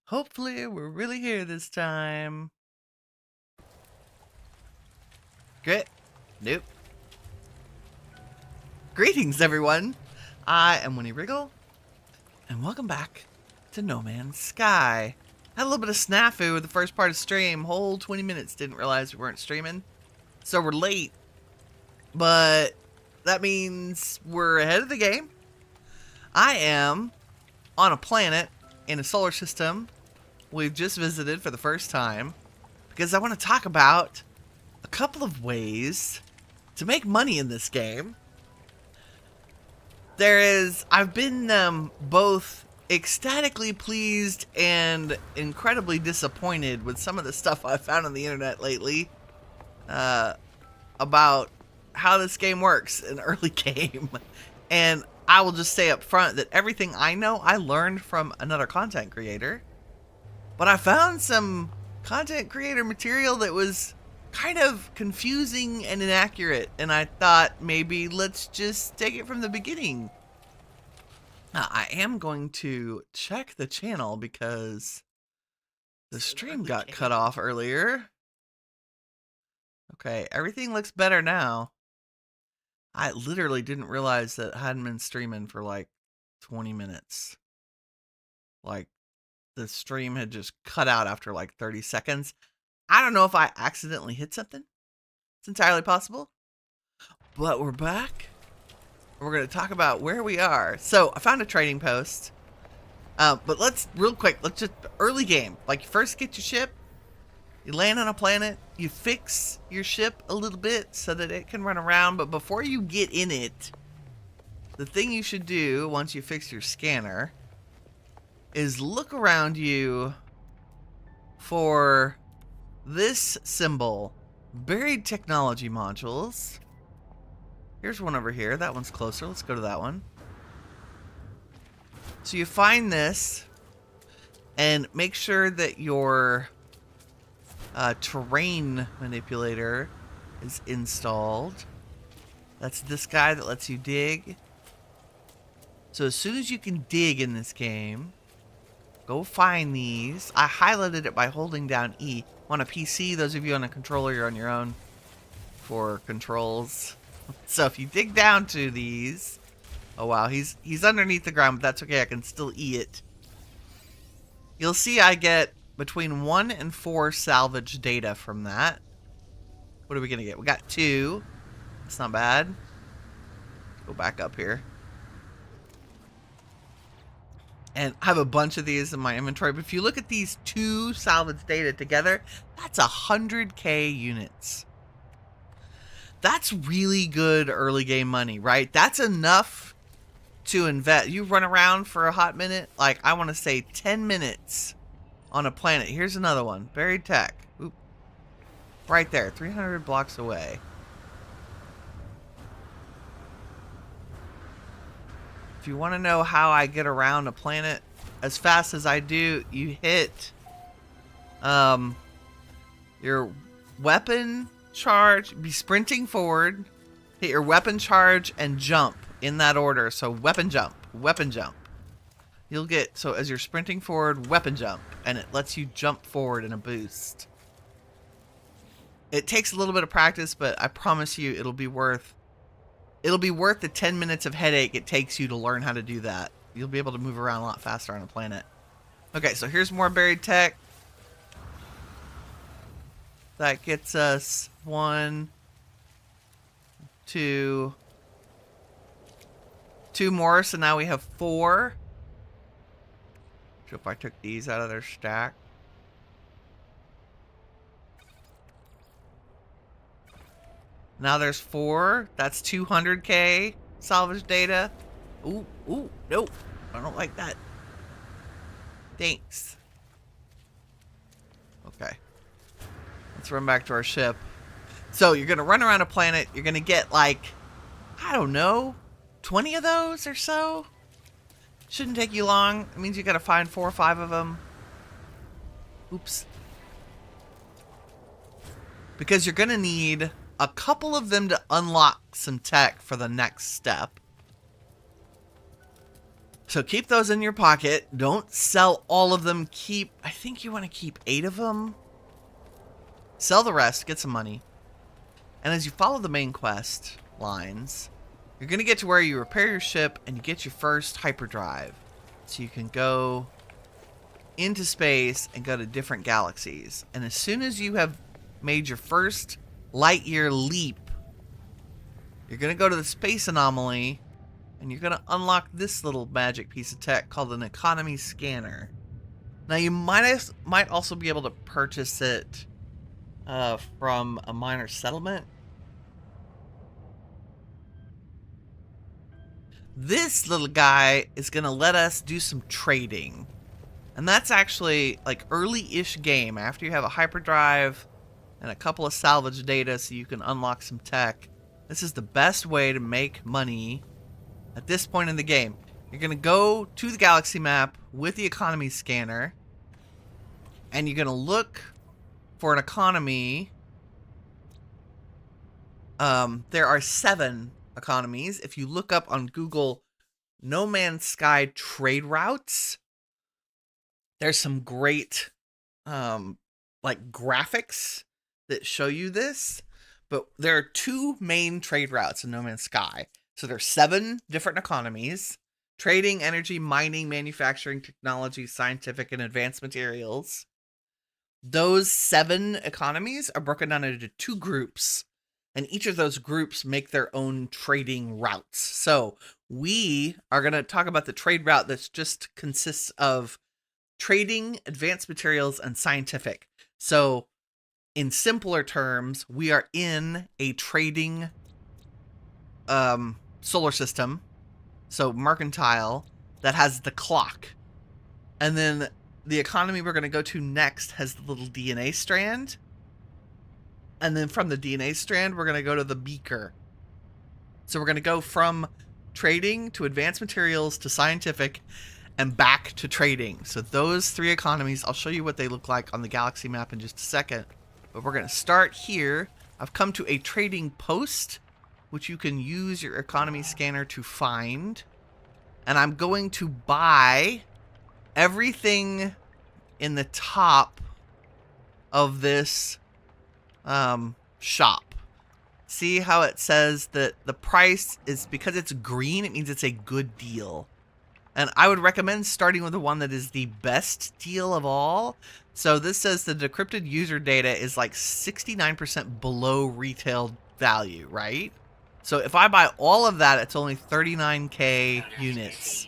Hopefully, we're really here this time. Great. Nope. Greetings, everyone. I am Winnie Wriggle, and welcome back to No Man's Sky. Had a little bit of snafu with the first part of stream. Whole 20 minutes didn't realize we weren't streaming. So we're late, but that means we're ahead of the game. I am on a planet in a solar system we've just visited for the first time because I want to talk about a couple of ways to make money in this game. I've been both ecstatically pleased and incredibly disappointed with some of the stuff I've found on the internet lately about how this game works in early game. And I will just say up front that everything I know, I learned from another content creator. But I found some content creator material that was kind of confusing and inaccurate, and I thought maybe let's just take it from the beginning. Now, I am going to check the channel because the stream got cut off earlier. Okay, everything looks better now. I literally didn't realize that I hadn't been streaming for like 20 minutes. Like, the stream had just cut out after like 30 seconds. I don't know if I accidentally hit something. It's entirely possible. But we're back. We're going to talk about where we are. So, I found a trading post. But let's just, early game. Like, you first get your ship. You land on a planet. You fix your ship a little bit so that it can run around. But before you get in it, the thing you should do once you fix your scanner is look around you for this symbol, buried technology modules. Here's one over here. That one's closer. Let's go to that one. So you find this and make sure that your terrain manipulator is installed. That's this guy that lets you dig. So as soon as you can dig in this game, go find these. I highlighted it by holding down E. On a PC, those of you on a controller, you're on your own for controls. So if you dig down to these... Oh wow, he's underneath the ground, but that's okay, I can still E it. You'll see I get between 1 and 4 salvage data from that. What are we gonna get? We got 2. That's not bad. Go back up here. And I have a bunch of these in my inventory. But if you look at these 2 salvage data together, that's 100k units. That's really good early game money, right? That's enough to invest. You run around for a hot minute, like I want to say 10 minutes on a planet. Here's another one. Buried tech. Oop. Right there, 300 blocks away. If you want to know how I get around a planet as fast as I do, you hit your weapon charge, be sprinting forward, hit your weapon charge, and jump in that order. So weapon jump, weapon jump. You'll get, so as you're sprinting forward, weapon jump, and it lets you jump forward in a boost. It takes a little bit of practice, but I promise you it'll be worth the 10 minutes of headache it takes you to learn how to do that. You'll be able to move around a lot faster on a planet. Okay, so here's more buried tech. That gets us 1, 2 more, so now we have 4. So if I took these out of their stack. Now there's 4. That's 200k salvage data. Ooh, nope. I don't like that. Thanks. Okay. Let's run back to our ship. So you're going to run around a planet. You're going to get like, I don't know, 20 of those or so. Shouldn't take you long. It means you got to find 4 or 5 of them. Oops. Because you're going to need a couple of them to unlock some tech for the next step. So keep those in your pocket. Don't sell all of them. I think you want to keep 8 of them. Sell the rest, get some money. And as you follow the main quest lines, you're going to get to where you repair your ship and you get your first hyperdrive. So you can go into space and go to different galaxies. And as soon as you have made your first light year leap, you're going to go to the space anomaly and you're going to unlock this little magic piece of tech called an economy scanner. Now you might also be able to purchase it from a minor settlement. This little guy is going to let us do some trading. And that's actually like early-ish game after you have a hyperdrive and a couple of salvage data so you can unlock some tech. This is the best way to make money at this point in the game. You're going to go to the galaxy map with the economy scanner and you're going to look for an economy. There are 7 economies. If you look up on Google No Man's Sky trade routes, there's some great like graphics that show you this, but there are 2 main trade routes in No Man's Sky. So there's 7 different economies: trading, energy, mining, manufacturing, technology, scientific, and advanced materials. Those 7 economies are broken down into 2 groups, and each of those groups make their own trading routes. So we are going to talk about the trade route that just consists of trading, advanced materials, and scientific. So in simpler terms, we are in a trading solar system, so mercantile, that has the clock. And then the economy we're going to go to next has the little DNA strand. And then from the DNA strand, we're going to go to the beaker. So we're going to go from trading to advanced materials to scientific and back to trading. So those 3 economies, I'll show you what they look like on the galaxy map in just a second. But we're going to start here. I've come to a trading post, which you can use your economy scanner to find. And I'm going to buy everything in the top of this shop. See how it says that the price is, because it's green, it means it's a good deal. And I would recommend starting with the one that is the best deal of all. So this says the decrypted user data is like 69% below retail value, right? So if I buy all of that, it's only 39k units.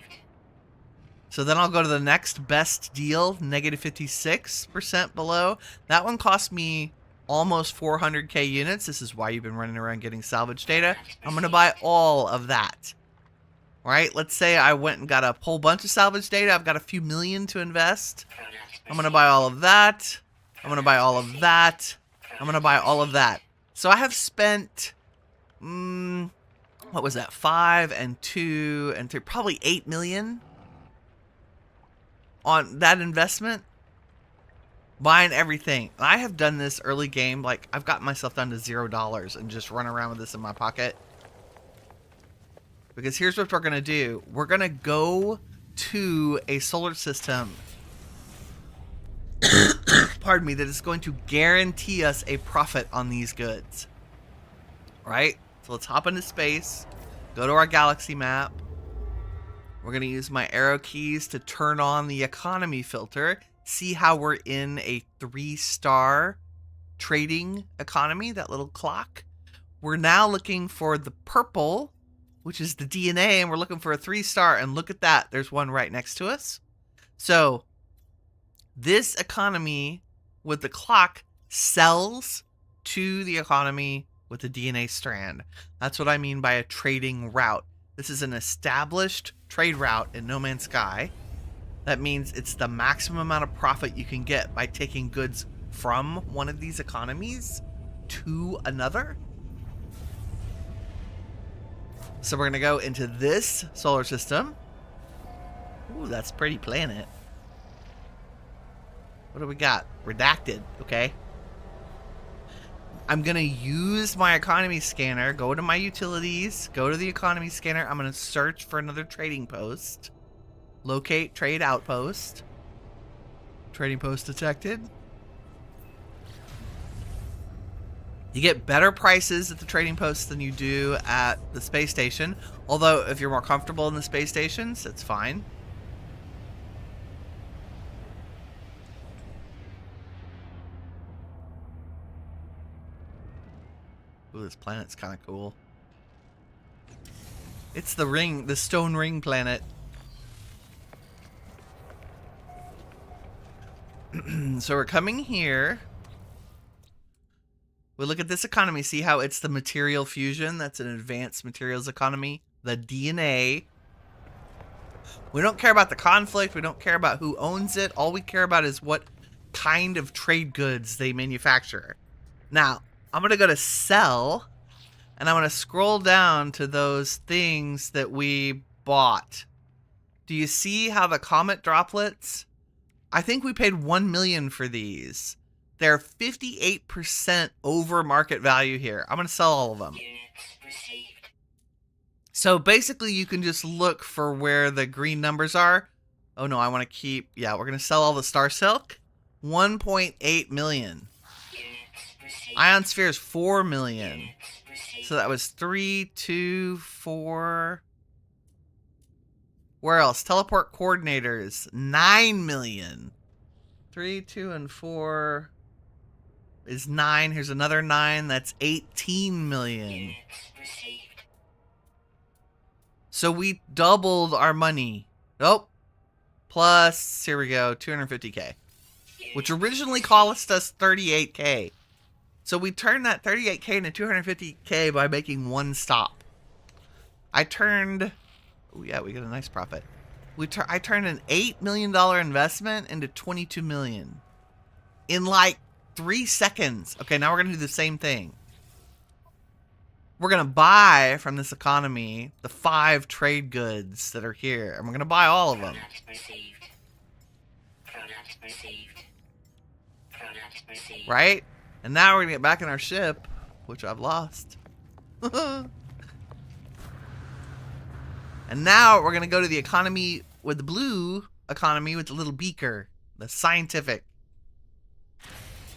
So then I'll go to the next best deal, negative 56% below. That one cost me almost 400k units. This is why you've been running around getting salvage data. I'm going to buy all of that. All right, let's say I went and got a whole bunch of salvage data. I've got a few million to invest. I'm going to buy all of that. I'm going to buy all of that. I'm going to buy all of that. So I have spent, what was that? 5 and 2 and 3, probably 8 million on that investment. Buying everything. I have done this early game. Like, I've gotten myself down to $0 and just run around with this in my pocket. Because here's what we're going to do. We're going to go to a solar system, pardon me, that is going to guarantee us a profit on these goods. Right? So let's hop into space, go to our galaxy map. We're going to use my arrow keys to turn on the economy filter. See how we're in a 3-star trading economy, that little clock. We're now looking for the purple, which is the DNA, and we're looking for a 3-star, and look at that. There's one right next to us. So this economy with the clock sells to the economy with the DNA strand. That's what I mean by a trading route. This is an established trade route in No Man's Sky. That means it's the maximum amount of profit you can get by taking goods from one of these economies to another. So we're going to go into this solar system. Ooh, that's a pretty planet. What do we got? Redacted. Okay. I'm going to use my economy scanner, go to my utilities, go to the economy scanner. I'm going to search for another trading post. Locate trade outpost. Trading post detected. You get better prices at the trading posts than you do at the space station. Although, if you're more comfortable in the space stations, it's fine. Ooh, this planet's kind of cool. It's the ring, the stone ring planet. So we're coming here. We look at this economy, see how it's the material fusion. That's an advanced materials economy. The DNA. We don't care about the conflict. We don't care about who owns it. All we care about is what kind of trade goods they manufacture. Now, I'm going to go to sell, and I'm going to scroll down to those things that we bought. Do you see how the comet droplets? I think we paid $1 million for these. They're 58% over market value here. I'm going to sell all of them. So basically you can just look for where the green numbers are. Oh no, I want to keep, yeah, we're going to sell all the Star Silk. 1.8 million. Ion Spheres, 4 million. So that was 3, 2, 4. Where else? Teleport coordinators, 9 million. 3, 2, and 4 is 9. Here's another 9. That's 18 million. So we doubled our money. Oh, plus, here we go, 250K. Which originally cost us 38K. So we turned that 38K into 250K by making one stop. I turned... Oh yeah, we get a nice profit. I turned an $8 million investment into $22 million. In like 3 seconds. Okay, now we're going to do the same thing. We're going to buy from this economy the 5 trade goods that are here. And we're going to buy all of them. Right? And now we're going to get back in our ship, which I've lost. And now we're going to go to the economy with the blue economy with the little beaker. The scientific.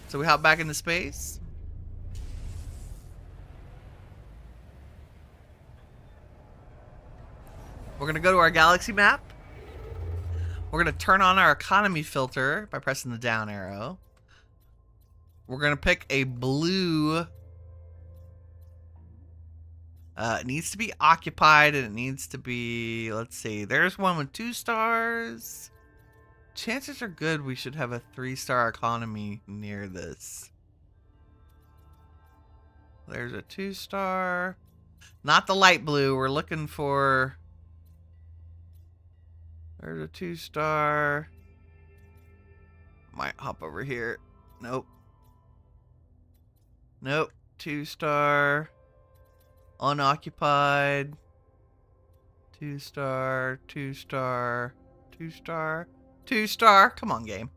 So we hop back into space. We're going to go to our galaxy map. We're going to turn on our economy filter by pressing the down arrow. We're going to pick a blue. It needs to be occupied, and it needs to be, let's see, there's one with 2 stars. Chances are good we should have a 3-star economy near this. There's a 2-star. Not the light blue. We're looking for... There's a 2-star. Might hop over here. Nope. Nope. 2-star. Unoccupied. 2-star. 2-star. 2-star. 2-star. Come on, game.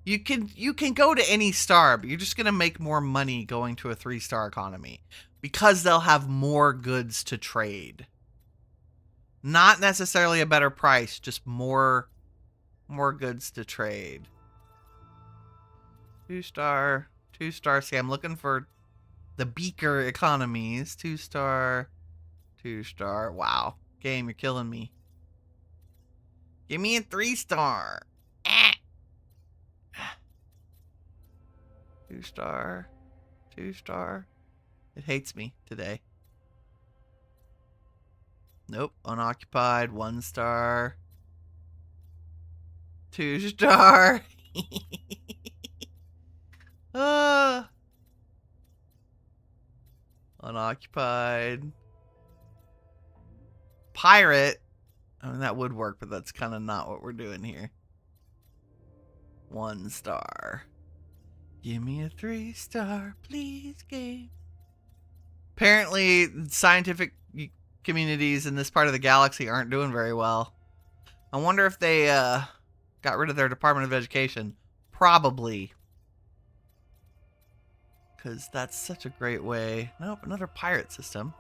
You can go to any star, but you're just gonna make more money going to a 3-star economy because they'll have more goods to trade. Not necessarily a better price, just more goods to trade. 2-star. 2-star. See, I'm looking for the beaker economies. 2-star. 2-star. Wow. Game, you're killing me. Give me a 3-star. 2-star. 2-star. It hates me today. Nope. Unoccupied. 1-star. 2-star. Unoccupied. Pirate. I mean, that would work, but that's kind of not what we're doing here. 1-star. Give me a 3-star, please, game. Apparently, scientific communities in this part of the galaxy aren't doing very well. I wonder if they got rid of their Department of Education. Probably. Because that's such a great way. Nope, another pirate system.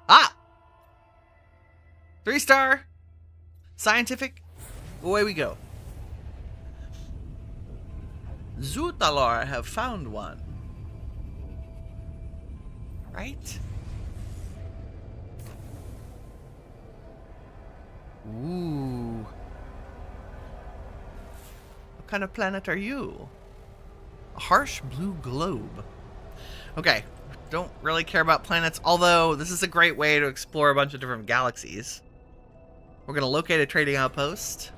Ah! 3-star. Scientific. away we go. Zutalar have found one. Right? Ooh. What kind of planet are you? A harsh blue globe. Okay. Don't really care about planets, although this is a great way to explore a bunch of different galaxies. We're going to locate a trading outpost.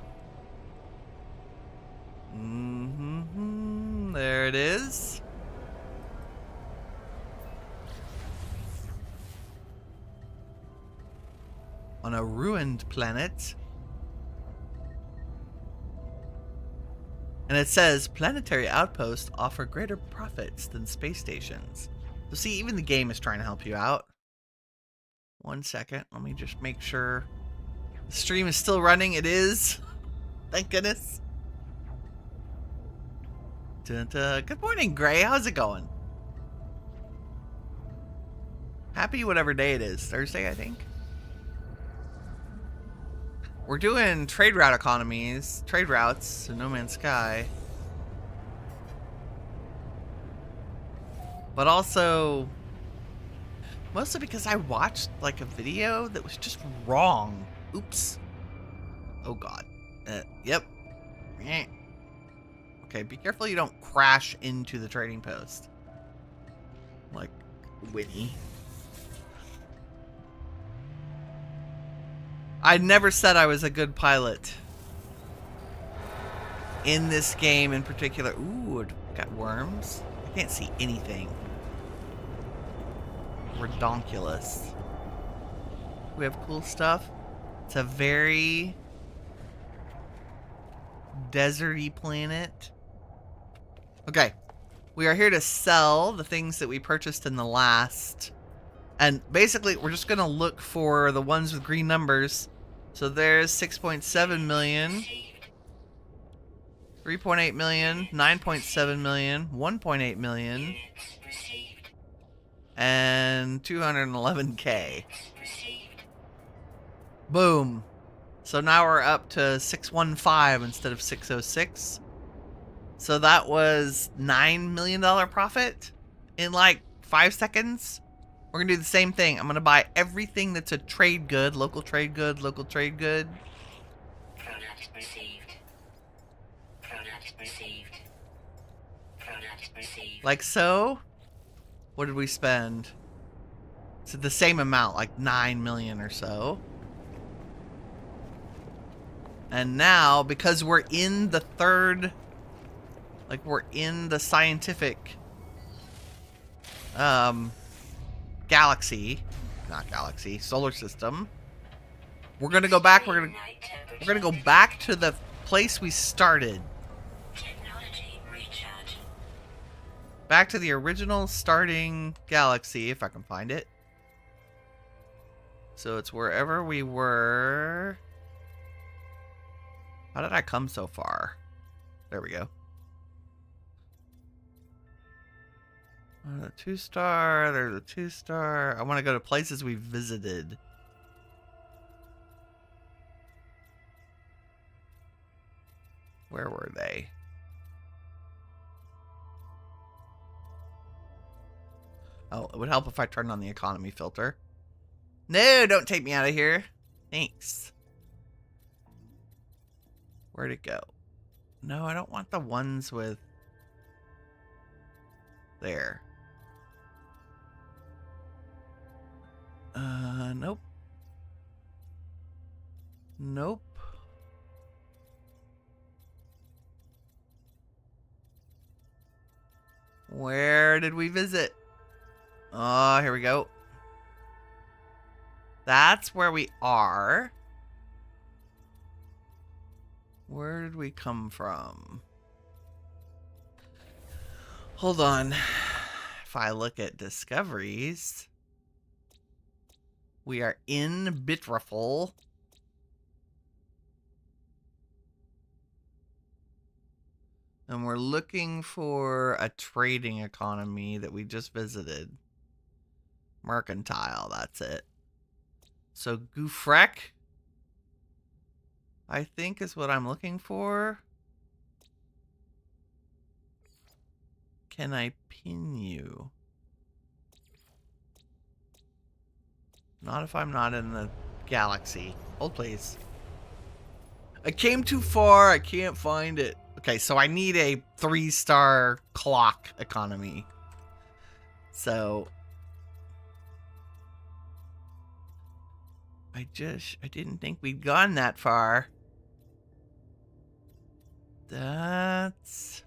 There it is. On a ruined planet. And it says, planetary outposts offer greater profits than space stations. So see, even the game is trying to help you out. 1 second. Let me just make sure the stream is still running. It is. Thank goodness. Good morning, Gray. How's it going? Happy whatever day it is. Thursday, I think. We're doing trade route economies. Trade routes in No Man's Sky. But also, mostly because I watched like a video that was just wrong. Oops. Oh god. Yep. Okay, be careful you don't crash into the trading post. Like Winnie. I never said I was a good pilot. In this game in particular. Ooh, got worms. I can't see anything. Redonkulous. We have cool stuff. It's a very deserty planet. Okay. We are here to sell the things that we purchased in the last. And basically, we're just going to look for the ones with green numbers. So there's 6.7 million. 3.8 million, 9.7 million, 1.8 million, and 211k. Boom. So now we're up to 615 instead of 606. So that was $9 million profit in like 5 seconds. We're going to do the same thing. I'm going to buy everything that's a trade good, local trade good, local trade good. Product received. Product received. Product received. Like so. What did we spend? So the same amount, like 9 million or so. And now, because we're in the third, like we're in the scientific galaxy, not galaxy, solar system. We're gonna go back. We're gonna go back to the place we started. Technology recharge. Back to the original starting galaxy, if I can find it. So it's wherever we were. How did I come so far? There we go. A 2-star. There's a 2-star. I want to go to places we visited. Where were they? Oh, it would help if I turned on the economy filter. No, don't take me out of here. Thanks. Where'd it go? No, I don't want the ones with... There. Nope. Nope. Where did we visit? Oh, here we go. That's where we are. Where did we come from? Hold on. If I look at discoveries, we are in Bitrafel. And we're looking for a trading economy that we just visited. Mercantile, that's it. So Gufrek. I think is what I'm looking for. Can I pin you? Not if I'm not in the galaxy. Hold please. I came too far. I can't find it. Okay, so I need a 3-star clock economy. So I didn't think we'd gone that far. That's...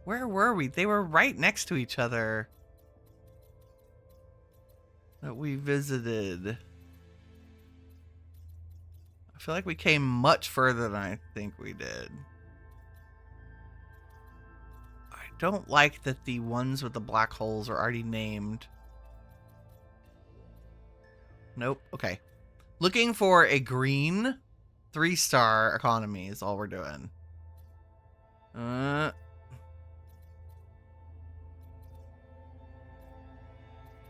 Where were we? They were right next to each other. That we visited. I feel like we came much further than I think we did. I don't like that the ones with the black holes are already named. Nope. Okay. Looking for a green 3-star economy is all we're doing.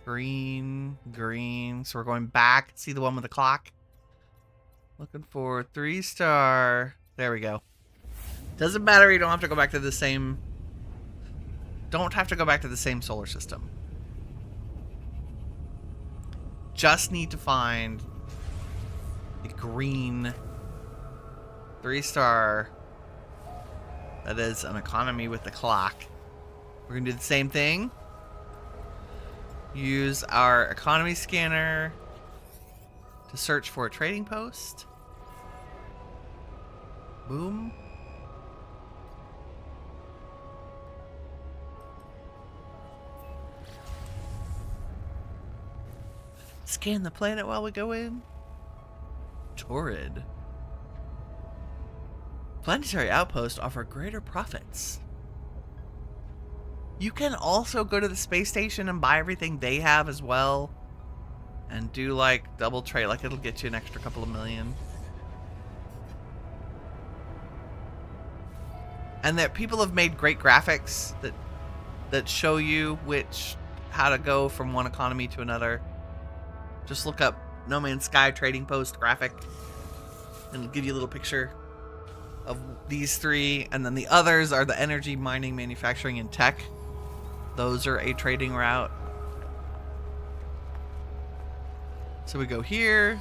Green. So we're going back. See the one with the clock? Looking for 3-star. There we go. Doesn't matter. You don't have to go back to the same... Don't have to go back to the same solar system. Just need to find the green 3-star that is an economy with the clock. We're going to do the same thing. Use our economy scanner to search for a trading post. Boom. Scan the planet while we go in. Torrid. Planetary outposts offer greater profits. You can also go to the space station and buy everything they have as well. And do like double trade. Like it'll get you an extra couple of million. And that people have made great graphics that show you how to go from one economy to another. Just look up No Man's Sky trading post graphic. And it'll give you a little picture of these three. And then the others are the energy, mining, manufacturing, and tech. Those are a trading route. So we go here.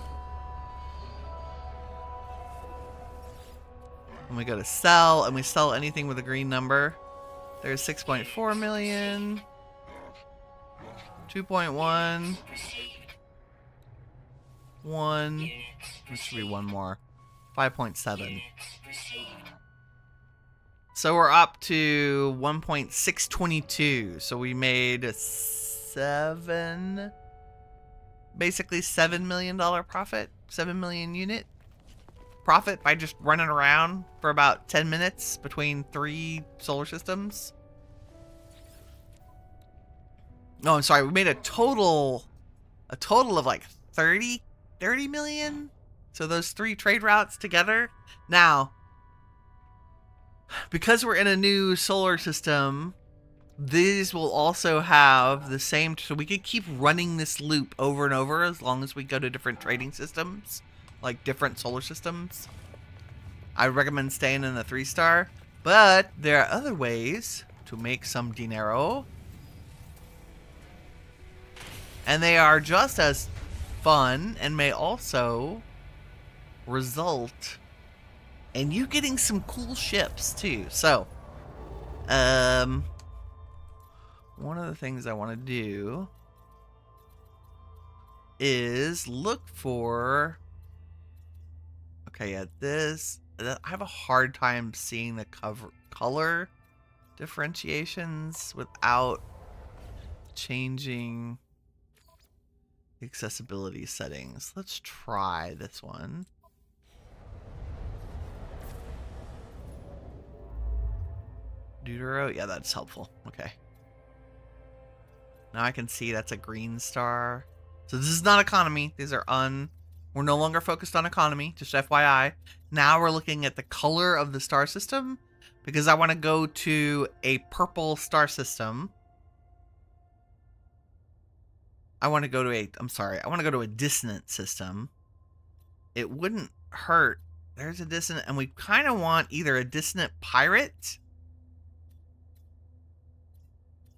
And we go to sell. And we sell anything with a green number. There's 6.4 million. 2.1. 1. There should be one more. 5.7. So we're up to 1.622. So we made basically $7 million profit. 7 million unit profit by just running around for about 10 minutes between 3 solar systems. No, I'm sorry. We made a total of like 30 million. So those 3 trade routes together. Now, because we're in a new solar system, these will also have the same... So we could keep running this loop over and over as long as we go to different trading systems. Like different solar systems. I recommend staying in the 3-star. But there are other ways to make some dinero. And they are just as fun and may also result in you getting some cool ships too. So, one of the things I want to do is look for... Okay, yeah, this... I have a hard time seeing the color differentiations without changing the accessibility settings. Let's try this one. Deutero? Yeah, that's helpful. Okay. Now I can see that's a green star. So this is not economy. These are We're no longer focused on economy, just FYI. Now we're looking at the color of the star system because I want to go to a purple star system. I want to go to a dissonant system. It wouldn't hurt. There's a dissonant, and we kind of want either a dissonant pirate.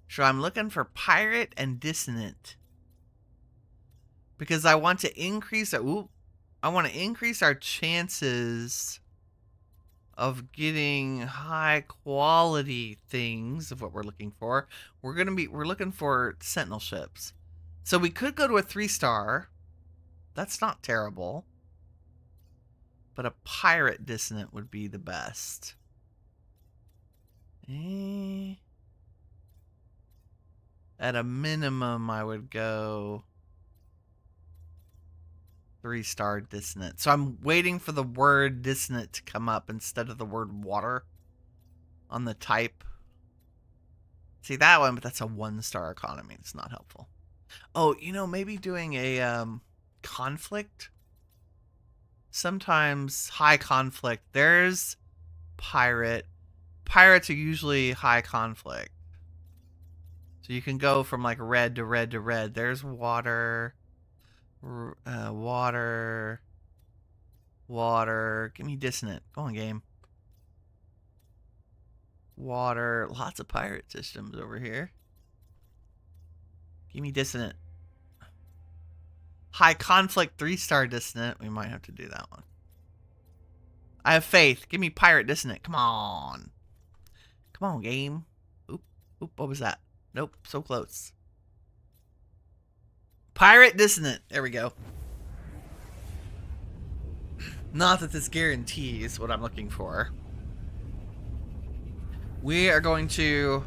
So I'm looking for pirate and dissonant. Because I want to increase our chances of getting high quality things of what we're looking for. We're looking for sentinel ships. So we could go to a 3-star. That's not terrible. But a pirate dissonant would be the best. At a minimum, I would go 3-star dissonant. So I'm waiting for the word dissonant to come up instead of the word water on the type. See that one, but that's a 1-star economy. It's not helpful. Oh, maybe doing a conflict. Sometimes high conflict. There's pirate. Pirates are usually high conflict. So you can go from like red to red to red. There's water. Water. Give me dissonant. Go on, game. Water. Lots of pirate systems over here. Give me dissonant. High conflict 3-star dissonant. We might have to do that one. I have faith. Give me pirate dissonant. Come on. Come on, game. Oop. What was that? Nope. So close. Pirate dissonant. There we go. Not that this guarantees what I'm looking for. We are going to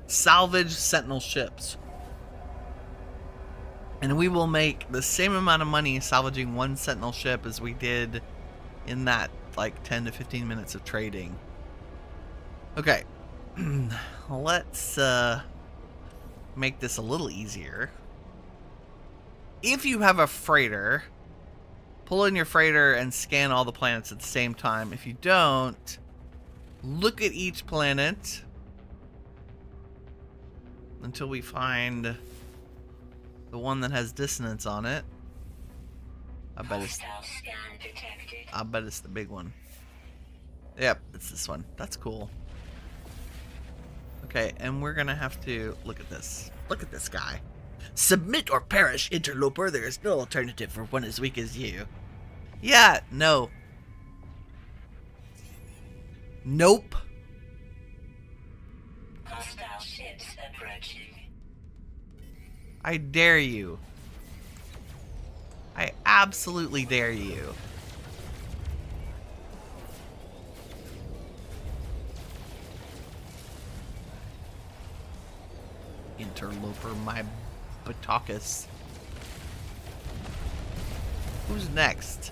salvage sentinel ships. And we will make the same amount of money salvaging one sentinel ship as we did in that like 10 to 15 minutes of trading. Okay. Let's make this a little easier. If you have a freighter, pull in your freighter and scan all the planets at the same time. If you don't, look at each planet until we find the one that has dissonance on it. I bet it's the big one. Yep, it's this one. That's cool. Okay, and we're gonna have to look at this. Look at this guy. Submit or perish, interloper. There is no alternative for one as weak as you. Yeah, no. Nope. Hostile ships approaching. I dare you. I absolutely dare you. Interloper, my Batakas. Who's next?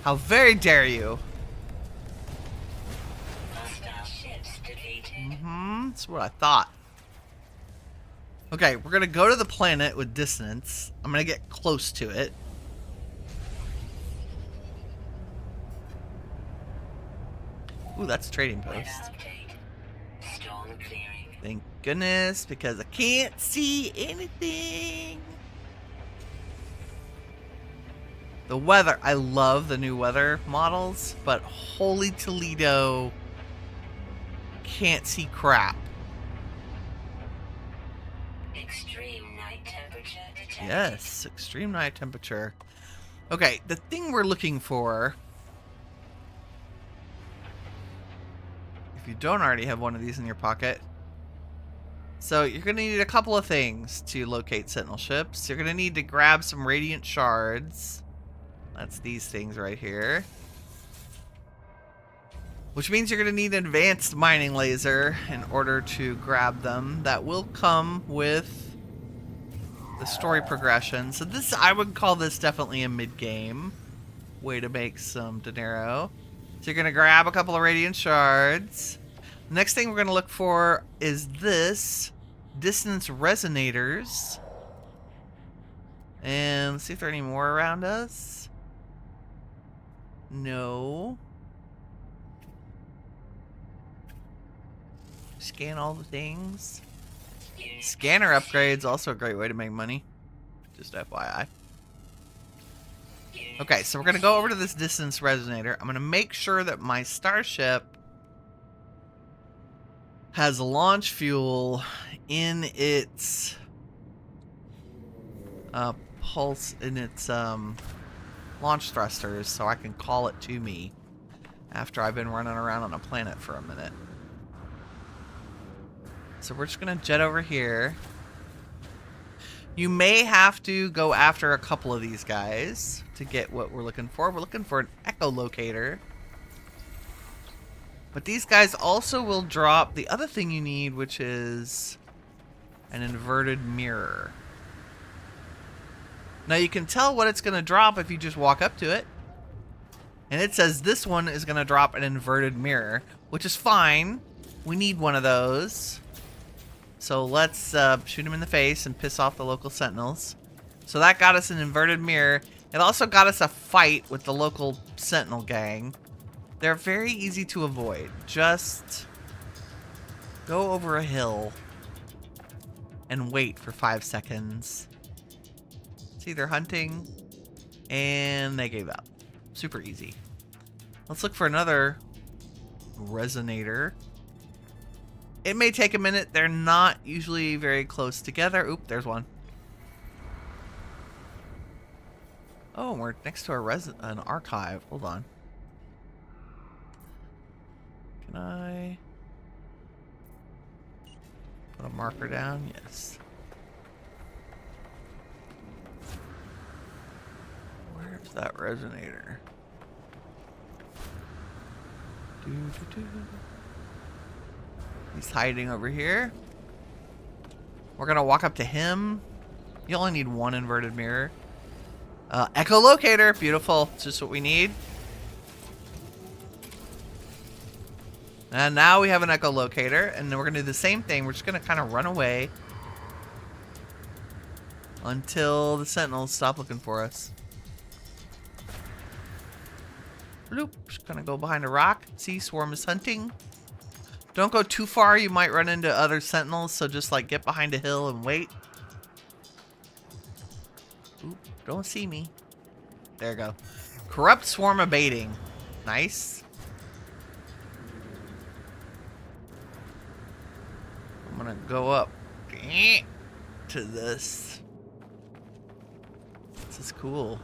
How very dare you? Hostile ships defeated. That's what I thought. Okay, we're gonna go to the planet with dissonance. I'm gonna get close to it. Ooh, that's a trading post. Storm clearing. Thank goodness, because I can't see anything. The weather. I love the new weather models, but holy Toledo, can't see crap. Extreme night temperature detected. Yes, extreme night temperature. Okay, the thing we're looking for, if you don't already have one of these in your pocket, so you're going to need a couple of things to locate sentinel ships. You're going to need to grab some radiant shards. That's these things right here. Which means you're going to need an advanced mining laser in order to grab them. That will come with the story progression. So this, I would call this definitely a mid-game way to make some dinero. So you're going to grab a couple of radiant shards. The next thing we're going to look for is this. Dissonance resonators. And let's see if there are any more around us. No. Scan all the things. Scanner upgrades, also a great way to make money. Just FYI. Okay, so we're going to go over to this distance resonator. I'm going to make sure that my starship has launch fuel in its pulse, in its launch thrusters, so I can call it to me after I've been running around on a planet for a minute. So we're just going to jet over here. You may have to go after a couple of these guys to get what we're looking for. We're looking for an echolocator. But these guys also will drop the other thing you need, which is an inverted mirror. Now you can tell what it's going to drop if you just walk up to it. And it says this one is going to drop an inverted mirror, which is fine. We need one of those. So let's shoot him in the face and piss off the local sentinels. So that got us an inverted mirror. It also got us a fight with the local sentinel gang. They're very easy to avoid. Just go over a hill and wait for 5 seconds. See, they're hunting and they gave up. Super easy. Let's look for another resonator. It may take a minute. They're not usually very close together. Oop, there's one. Oh, we're next to an archive. Hold on. Can I put a marker down? Yes. Where's that resonator? He's hiding over here. We're gonna walk up to him. You only need one inverted mirror. Echolocator, beautiful. It's just what we need. And now we have an echolocator, and then we're gonna do the same thing. We're just gonna kind of run away until the sentinels stop looking for us. Bloop. Just gonna go behind a rock. See, swarm is hunting. Don't go too far. You might run into other sentinels, so just like get behind a hill and wait. Oop, don't see me. There you go. Corrupt swarm abating. Nice. I'm gonna go up to this. This is cool.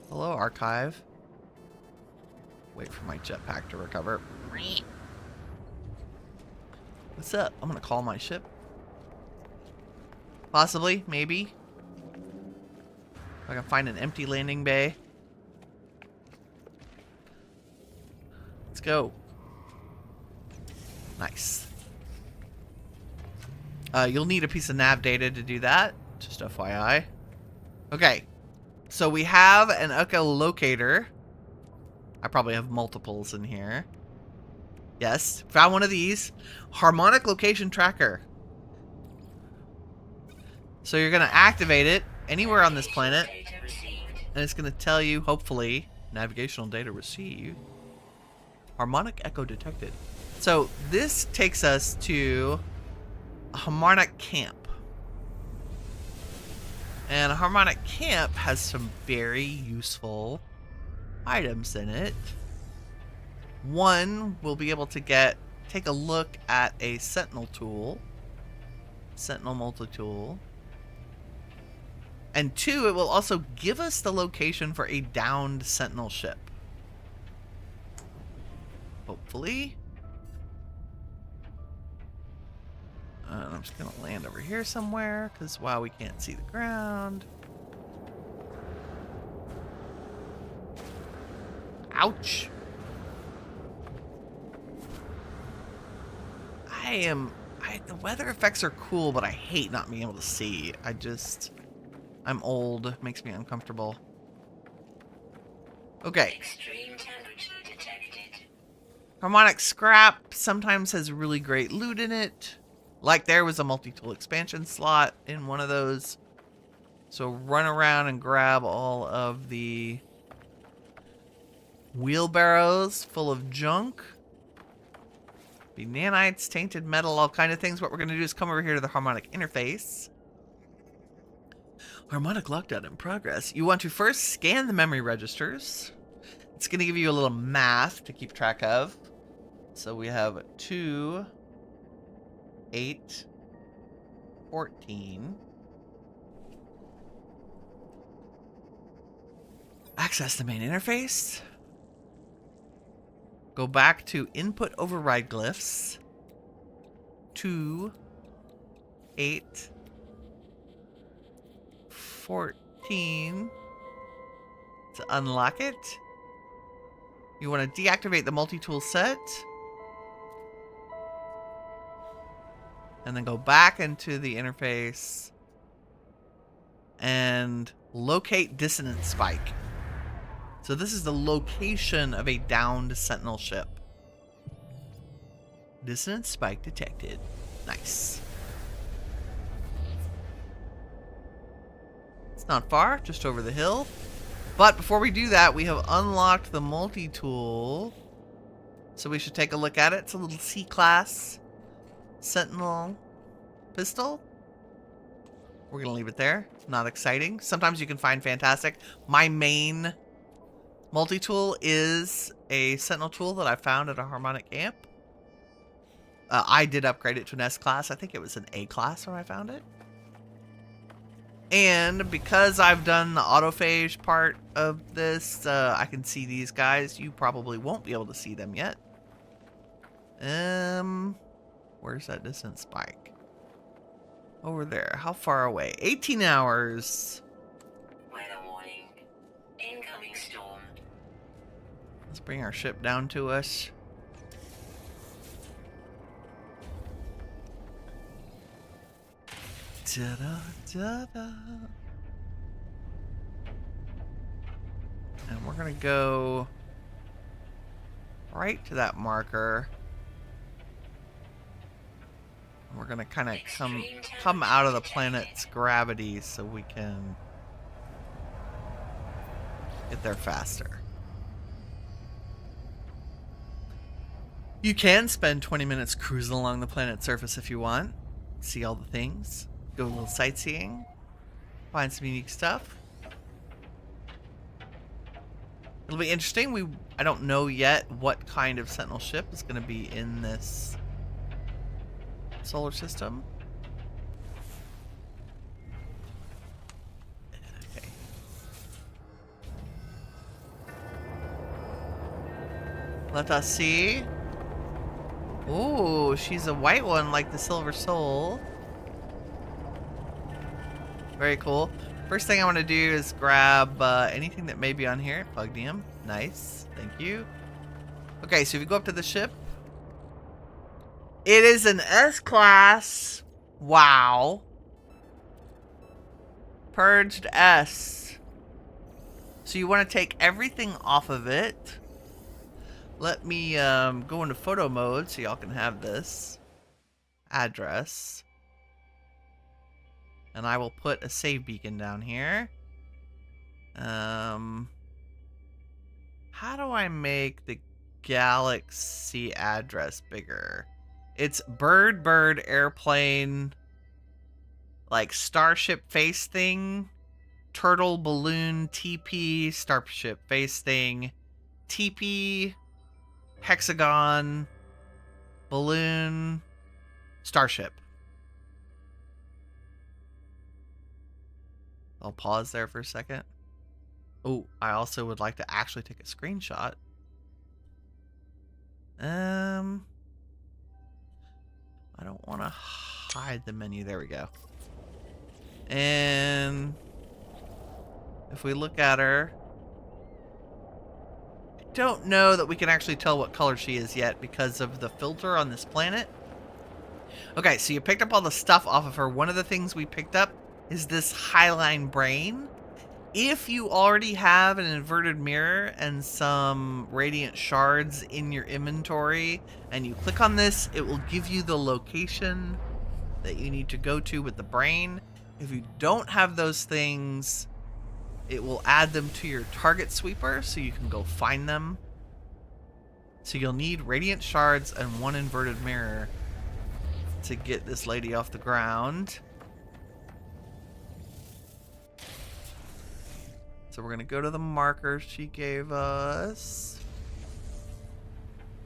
Hello, archive. Wait for my jetpack to recover. What's up? I'm gonna call my ship. Possibly, maybe. If I can find an empty landing bay. Let's go. Nice. You'll need a piece of nav data to do that. Just FYI. Okay. So we have an echolocator. I probably have multiples in here. Yes, found one of these. Harmonic location tracker. So you're going to activate it anywhere on this planet. And it's going to tell you, hopefully, navigational data received. Harmonic echo detected. So this takes us to a harmonic camp. And a harmonic camp has some very useful items in it. One, we'll be able to take a look at a sentinel tool. Sentinel multi-tool. And two, it will also give us the location for a downed sentinel ship. Hopefully. I'm just going to land over here somewhere, because, wow, we can't see the ground. Ouch. The weather effects are cool, but I hate not being able to see. I'm old. Makes me uncomfortable. Okay. Extreme temperature detected. Harmonic scrap sometimes has really great loot in it. Like there was a multi-tool expansion slot in one of those. So run around and grab all of the wheelbarrows full of junk. Be nanites, tainted metal, all kind of things. What we're going to do is come over here to the harmonic interface. Harmonic lockdown in progress. You want to first scan the memory registers. It's going to give you a little math to keep track of. So we have 2, 8, 14. Access the main interface. Go back to input override glyphs. 2, 8, 14. To unlock it, you want to deactivate the multi-tool set. And then go back into the interface and locate dissonance spike. So this is the location of a downed Sentinel ship. Dissonance spike detected. Nice. It's not far, just over the hill. But before we do that, we have unlocked the multi-tool. So we should take a look at it. It's a little C-class Sentinel pistol. We're going to leave it there. Not exciting. Sometimes you can find fantastic. My main multi-tool is a Sentinel tool that I found at a harmonic amp. I did upgrade it to an S-class. I think it was an A-class when I found it. And because I've done the autophage part of this, I can see these guys. You probably won't be able to see them yet. Where's that distance spike? Over there. How far away? 18 hours. Weather warning. Incoming storm. Let's bring our ship down to us. Da-da-da-da. And we're gonna go right to that marker. We're gonna kind of come out of the planet's gravity so we can get there faster. You can spend 20 minutes cruising along the planet's surface if you want. See all the things. Go a little sightseeing. Find some unique stuff. It'll be interesting. I don't know yet what kind of Sentinel ship is going to be in this solar system. Okay. Let us see. Ooh, she's a white one like the Silver Soul. Very cool. First thing I want to do is grab anything that may be on here. Pugnium. Nice. Thank you. Okay, so if you go up to the ship. It is an S-class. Wow. Purged S. So you want to take everything off of it. Let me go into photo mode so y'all can have this address. And I will put a save beacon down here. How do I make the galaxy address bigger? It's bird, airplane, like starship face thing, turtle, balloon, TP, starship face thing, TP, hexagon, balloon, starship. I'll pause there for a second. Oh, I also would like to actually take a screenshot. I don't want to hide the menu. There we go. And if we look at her, I don't know that we can actually tell what color she is yet because of the filter on this planet. Okay, so you picked up all the stuff off of her. One of the things we picked up is this highline brain. If you already have an inverted mirror and some radiant shards in your inventory and you click on this, it will give you the location that you need to go to with the brain. If you don't have those things, it will add them to your target sweeper so you can go find them. So you'll need radiant shards and 1 inverted mirror to get this lady off the ground. So we're going to go to the markers she gave us.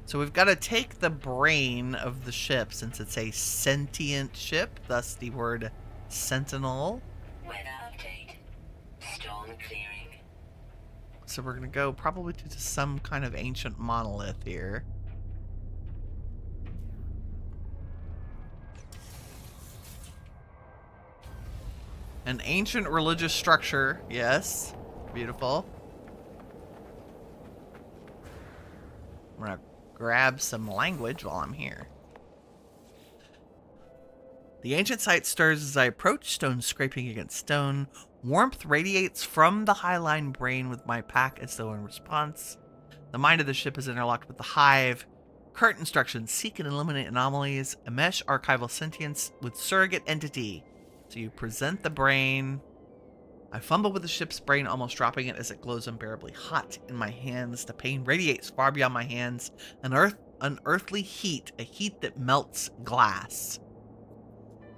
So we've got to take the brain of the ship since it's a sentient ship, thus the word sentinel. Weather update. Storm clearing. So we're going to go probably to some kind of ancient monolith here. An ancient religious structure, yes. Beautiful. I'm going to grab some language while I'm here. The ancient site stirs as I approach, stone scraping against stone. Warmth radiates from the highline brain with my pack as though in response. The mind of the ship is interlocked with the hive. Current instructions: seek and eliminate anomalies. Enmesh archival sentience with surrogate entity. So you present the brain. I fumble with the ship's brain, almost dropping it as it glows unbearably hot in my hands. The pain radiates far beyond my hands. An unearthly heat, a heat that melts glass.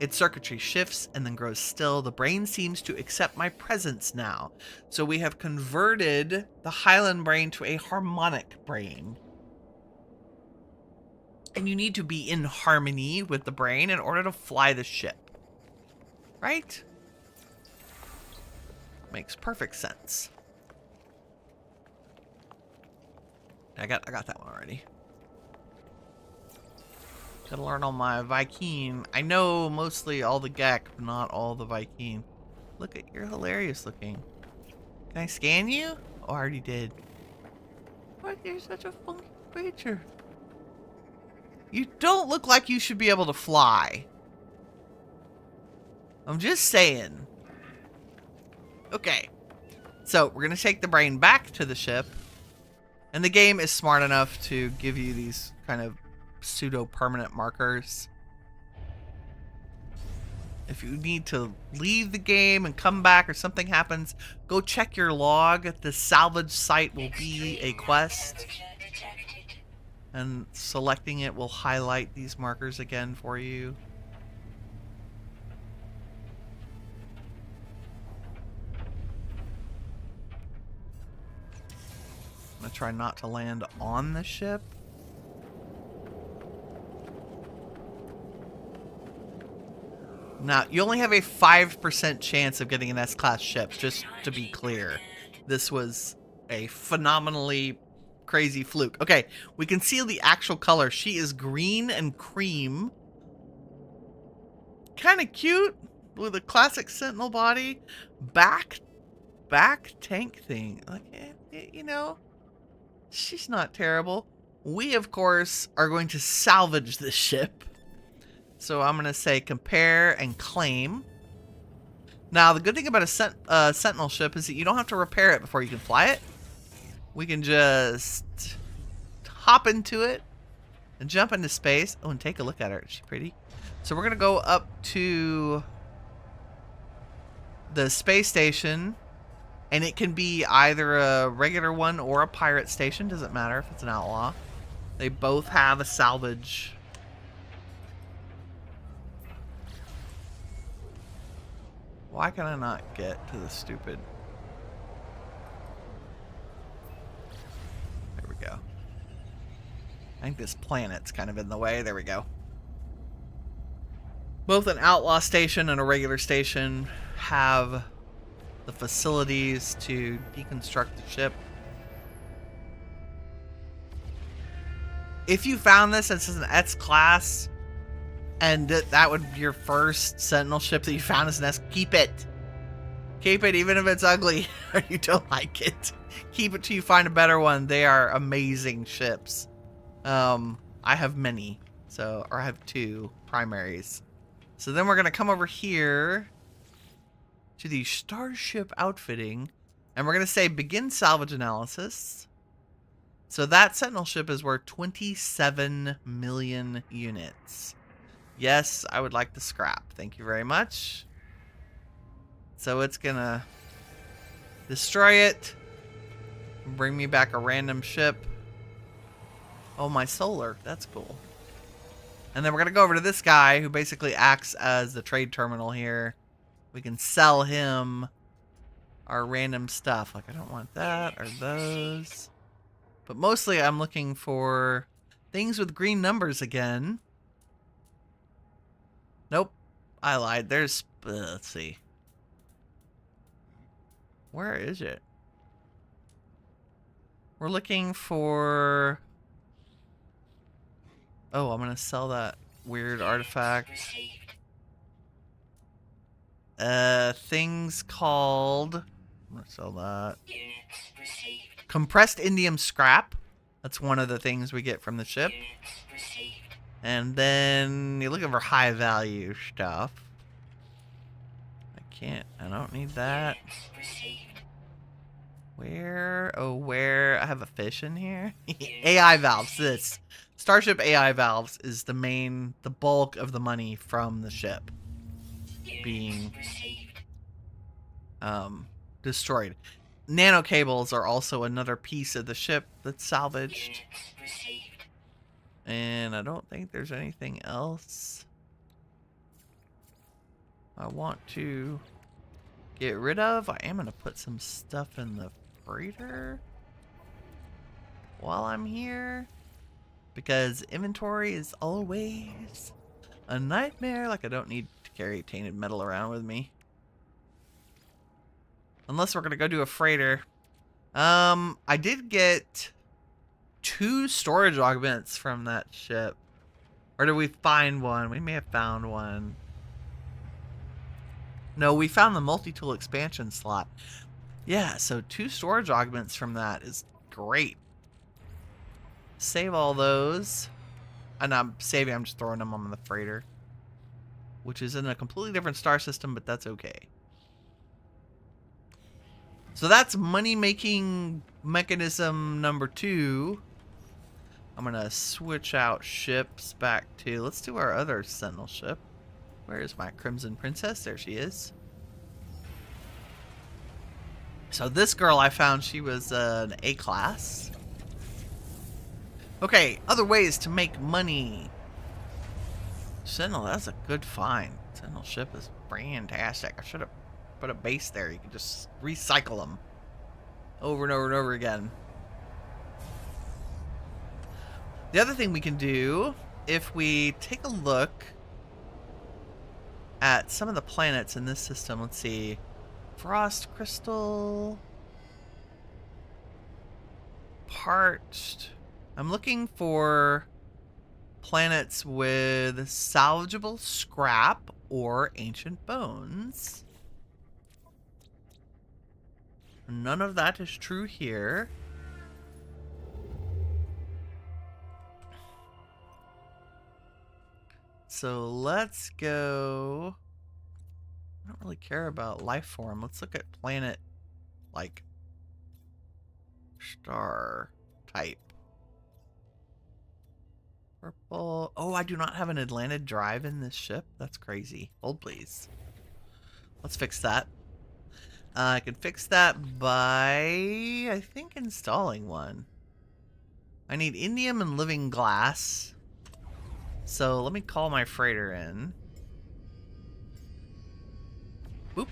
Its circuitry shifts and then grows still. The brain seems to accept my presence now. So we have converted the Highland brain to a harmonic brain. And you need to be in harmony with the brain in order to fly the ship. Right? Makes perfect sense. I got that one already. Gotta learn all my Viking. I know mostly all the Gek, but not all the Viking. Look at, you're hilarious looking. Can I scan you? Oh, I already did. What? You're such a funky creature. You don't look like you should be able to fly. I'm just saying. Okay. So, we're going to take the brain back to the ship. And the game is smart enough to give you these kind of pseudo-permanent markers. If you need to leave the game and come back or something happens, go check your log. The salvage site will be a quest. And selecting it will highlight these markers again for you. I'm going to try not to land on the ship. Now, you only have a 5% chance of getting an S-class ship, just to be clear. This was a phenomenally crazy fluke. Okay, we can see the actual color. She is green and cream. Kind of cute, with a classic Sentinel body. Back tank thing. Like, you know, she's not terrible. We, of course, are going to salvage this ship. So I'm going to say compare and claim. Now, the good thing about a Sentinel ship is that you don't have to repair it before you can fly it. We can just hop into it and jump into space. Oh, and take a look at her. Is she pretty? So we're going to go up to the space station. And it can be either a regular one or a pirate station. Doesn't matter if it's an outlaw. They both have a salvage. Why can I not get to the stupid... There we go. I think this planet's kind of in the way. There we go. Both an outlaw station and a regular station have the facilities to deconstruct the ship. If you found this as an S class, and that would be your first Sentinel ship that you found as an S, keep it. Keep it even if it's ugly or you don't like it. Keep it till you find a better one. They are amazing ships. I have many. Or I have 2 primaries. So then we're going to come over here to the Starship outfitting. And we're going to say begin salvage analysis. So that Sentinel ship is worth 27 million units. Yes, I would like the scrap. Thank you very much. So it's going to destroy it. Bring me back a random ship. Oh, my solar. That's cool. And then we're going to go over to this guy who basically acts as the trade terminal here. We can sell him our random stuff. Like, I don't want that or those. But mostly I'm looking for things with green numbers again. Nope. I lied. There's... let's see. Where is it? We're looking for... Oh, I'm going to sell that weird artifact. Things called... I'm going to sell that. Compressed indium scrap. That's one of the things we get from the ship. And then you're looking for high value stuff. I don't need that. Where? Oh, where? I have a fish in here. AI valves. This. Starship AI valves is the bulk of the money from the ship being destroyed. Nano cables are also another piece of the ship that's salvaged. And I don't think there's anything else I want to get rid of. I am going to put some stuff in the freighter while I'm here, because inventory is always a nightmare. Like, I don't need to carry tainted metal around with me. Unless we're going to go do a freighter. I did get 2 storage augments from that ship. Or did we find one? We may have found one. No, we found the multi-tool expansion slot. Yeah, so 2 storage augments from that is great. Save all those. And I'm saving, I'm just throwing them on the freighter. Which is in a completely different star system, but that's okay. So that's money-making mechanism number 2. I'm going to switch out ships back to... Let's do our other Sentinel ship. Where is my Crimson Princess? There she is. So this girl I found, she was an A-class. Okay, other ways to make money. Sentinel, that's a good find. Sentinel ship is fantastic. I should have put a base there. You can just recycle them over and over and over again. The other thing we can do, if we take a look at some of the planets in this system, let's see. Frost crystal. Parched. I'm looking for planets with salvageable scrap or ancient bones. None of that is true here. So let's go... I don't really care about life form. Let's look at planet, like, star type. Purple. Oh, I do not have an Atlantid drive in this ship. That's crazy. Hold, please. Let's fix that. I can fix that by, I think, installing one. I need indium and living glass. So let me call my freighter in. Boop.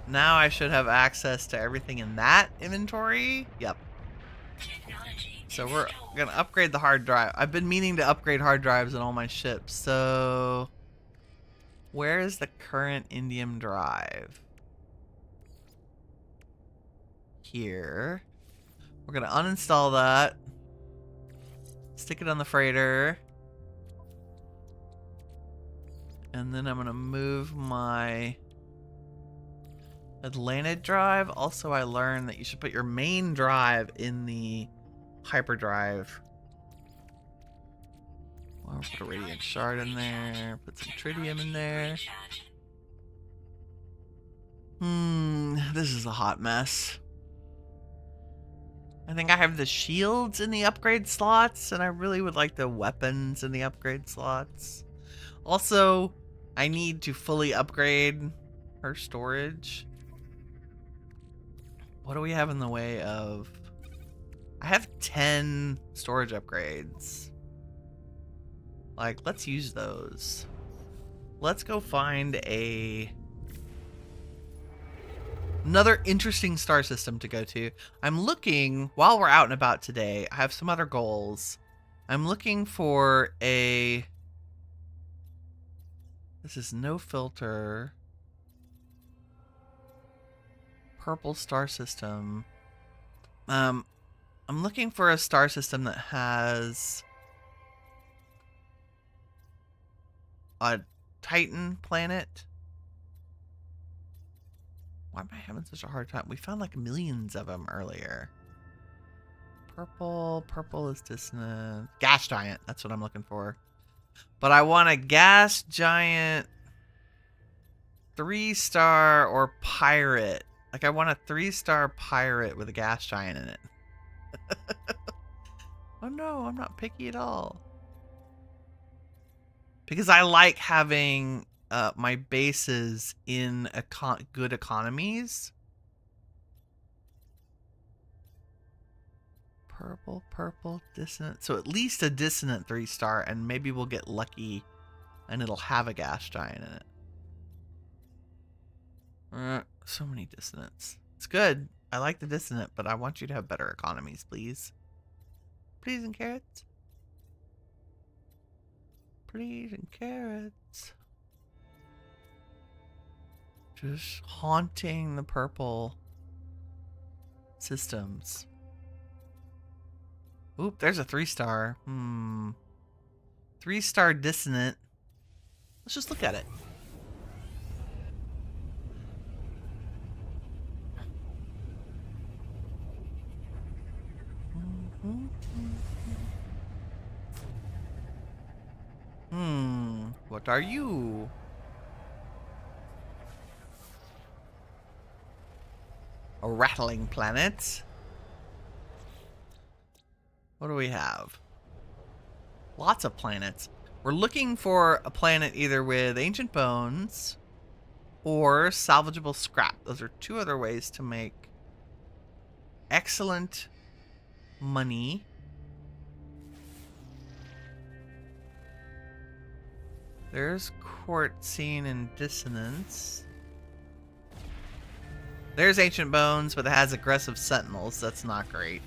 Now I should have access to everything in that inventory. Yep. So we're going to upgrade the hard drive. I've been meaning to upgrade hard drives in all my ships. So where is the current indium drive? Here. We're going to uninstall that. Stick it on the freighter. And then I'm going to move my Atlantid drive. Also, I learned that you should put your main drive in the hyperdrive. I'll put a radiant shard in there. Put some tritium in there. This is a hot mess. I think I have the shields in the upgrade slots, and I really would like the weapons in the upgrade slots. Also, I need to fully upgrade her storage. What do we have in the way of I have 10 storage upgrades. Like, let's use those. Let's go find another interesting star system to go to. I'm looking, while we're out and about today, I have some other goals. I'm looking for this is no filter. Purple star system. I'm looking for a star system that has a Titan planet. Why am I having such a hard time? We found like millions of them earlier. Purple is dissonant. Gas giant, that's what I'm looking for. But I want a gas giant 3-star or pirate. Like, I want a 3-star pirate with a gas giant in it. Oh no, I'm not picky at all. Because I like having my bases in good economies. Purple, dissonant. So at least a dissonant 3-star, and maybe we'll get lucky and it'll have a gas giant in it. So many dissonants. It's good. I like the dissonant, but I want you to have better economies, please. Please and carrots. Please and carrots. Just haunting the purple systems. Oop, there's a 3-star. 3-star dissonant. Let's just look at it. What are you? A rattling planet. What do we have? Lots of planets. We're looking for a planet either with ancient bones or salvageable scrap. Those are 2 other ways to make excellent money. There's quartzine and dissonance. There's ancient bones, but it has aggressive sentinels. That's not great.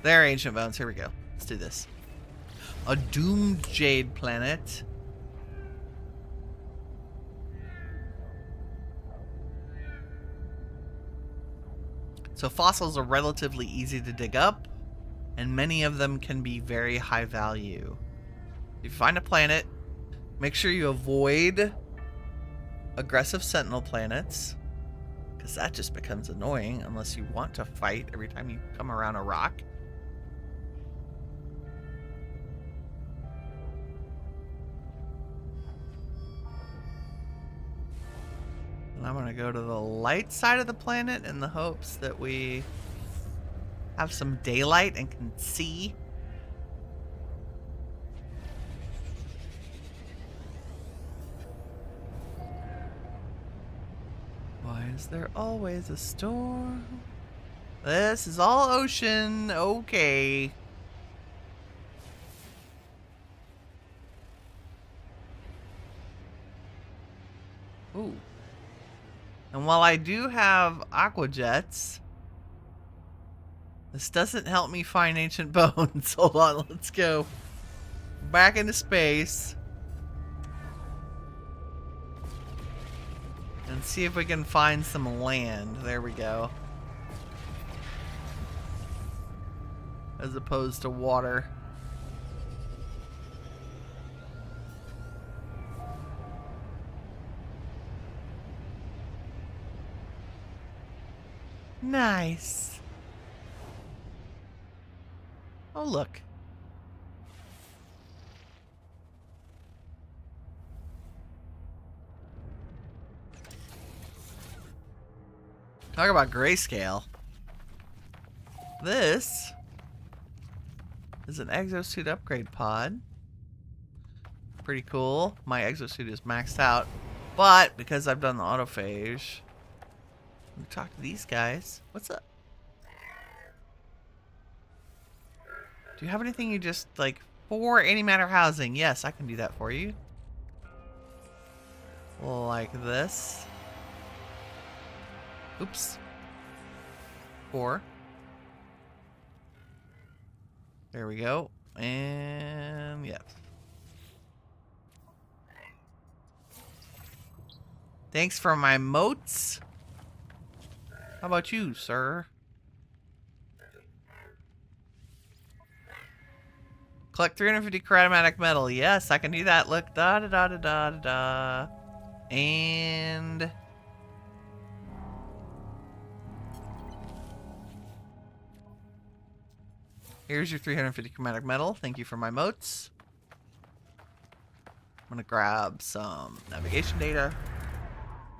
There are ancient bones. Here we go. Let's do this. A doomed jade planet. So fossils are relatively easy to dig up, and many of them can be very high value. If you find a planet, make sure you avoid aggressive sentinel planets, because that just becomes annoying unless you want to fight every time you come around a rock. And I'm going to go to the light side of the planet in the hopes that we have some daylight and can see. Why is there always a storm? This is all ocean. Okay. Ooh. And while I do have aqua jets, this doesn't help me find ancient bones. Hold on, let's go back into space and see if we can find some land. There we go. As opposed to water. Nice. Oh, look. Talk about grayscale. This is an exosuit upgrade pod. Pretty cool. My exosuit is maxed out, but because I've done the autophage, let me talk to these guys. What's up? Do you have anything you just, like, for antimatter housing? Yes, I can do that for you. Like this. Oops. 4. There we go. And, yes. Thanks for my moats. How about you, sir? Collect 350 chromatic metal. Yes, I can do that. Look, da da da da da da da. And here's your 350 chromatic metal. Thank you for my moats. I'm gonna grab some navigation data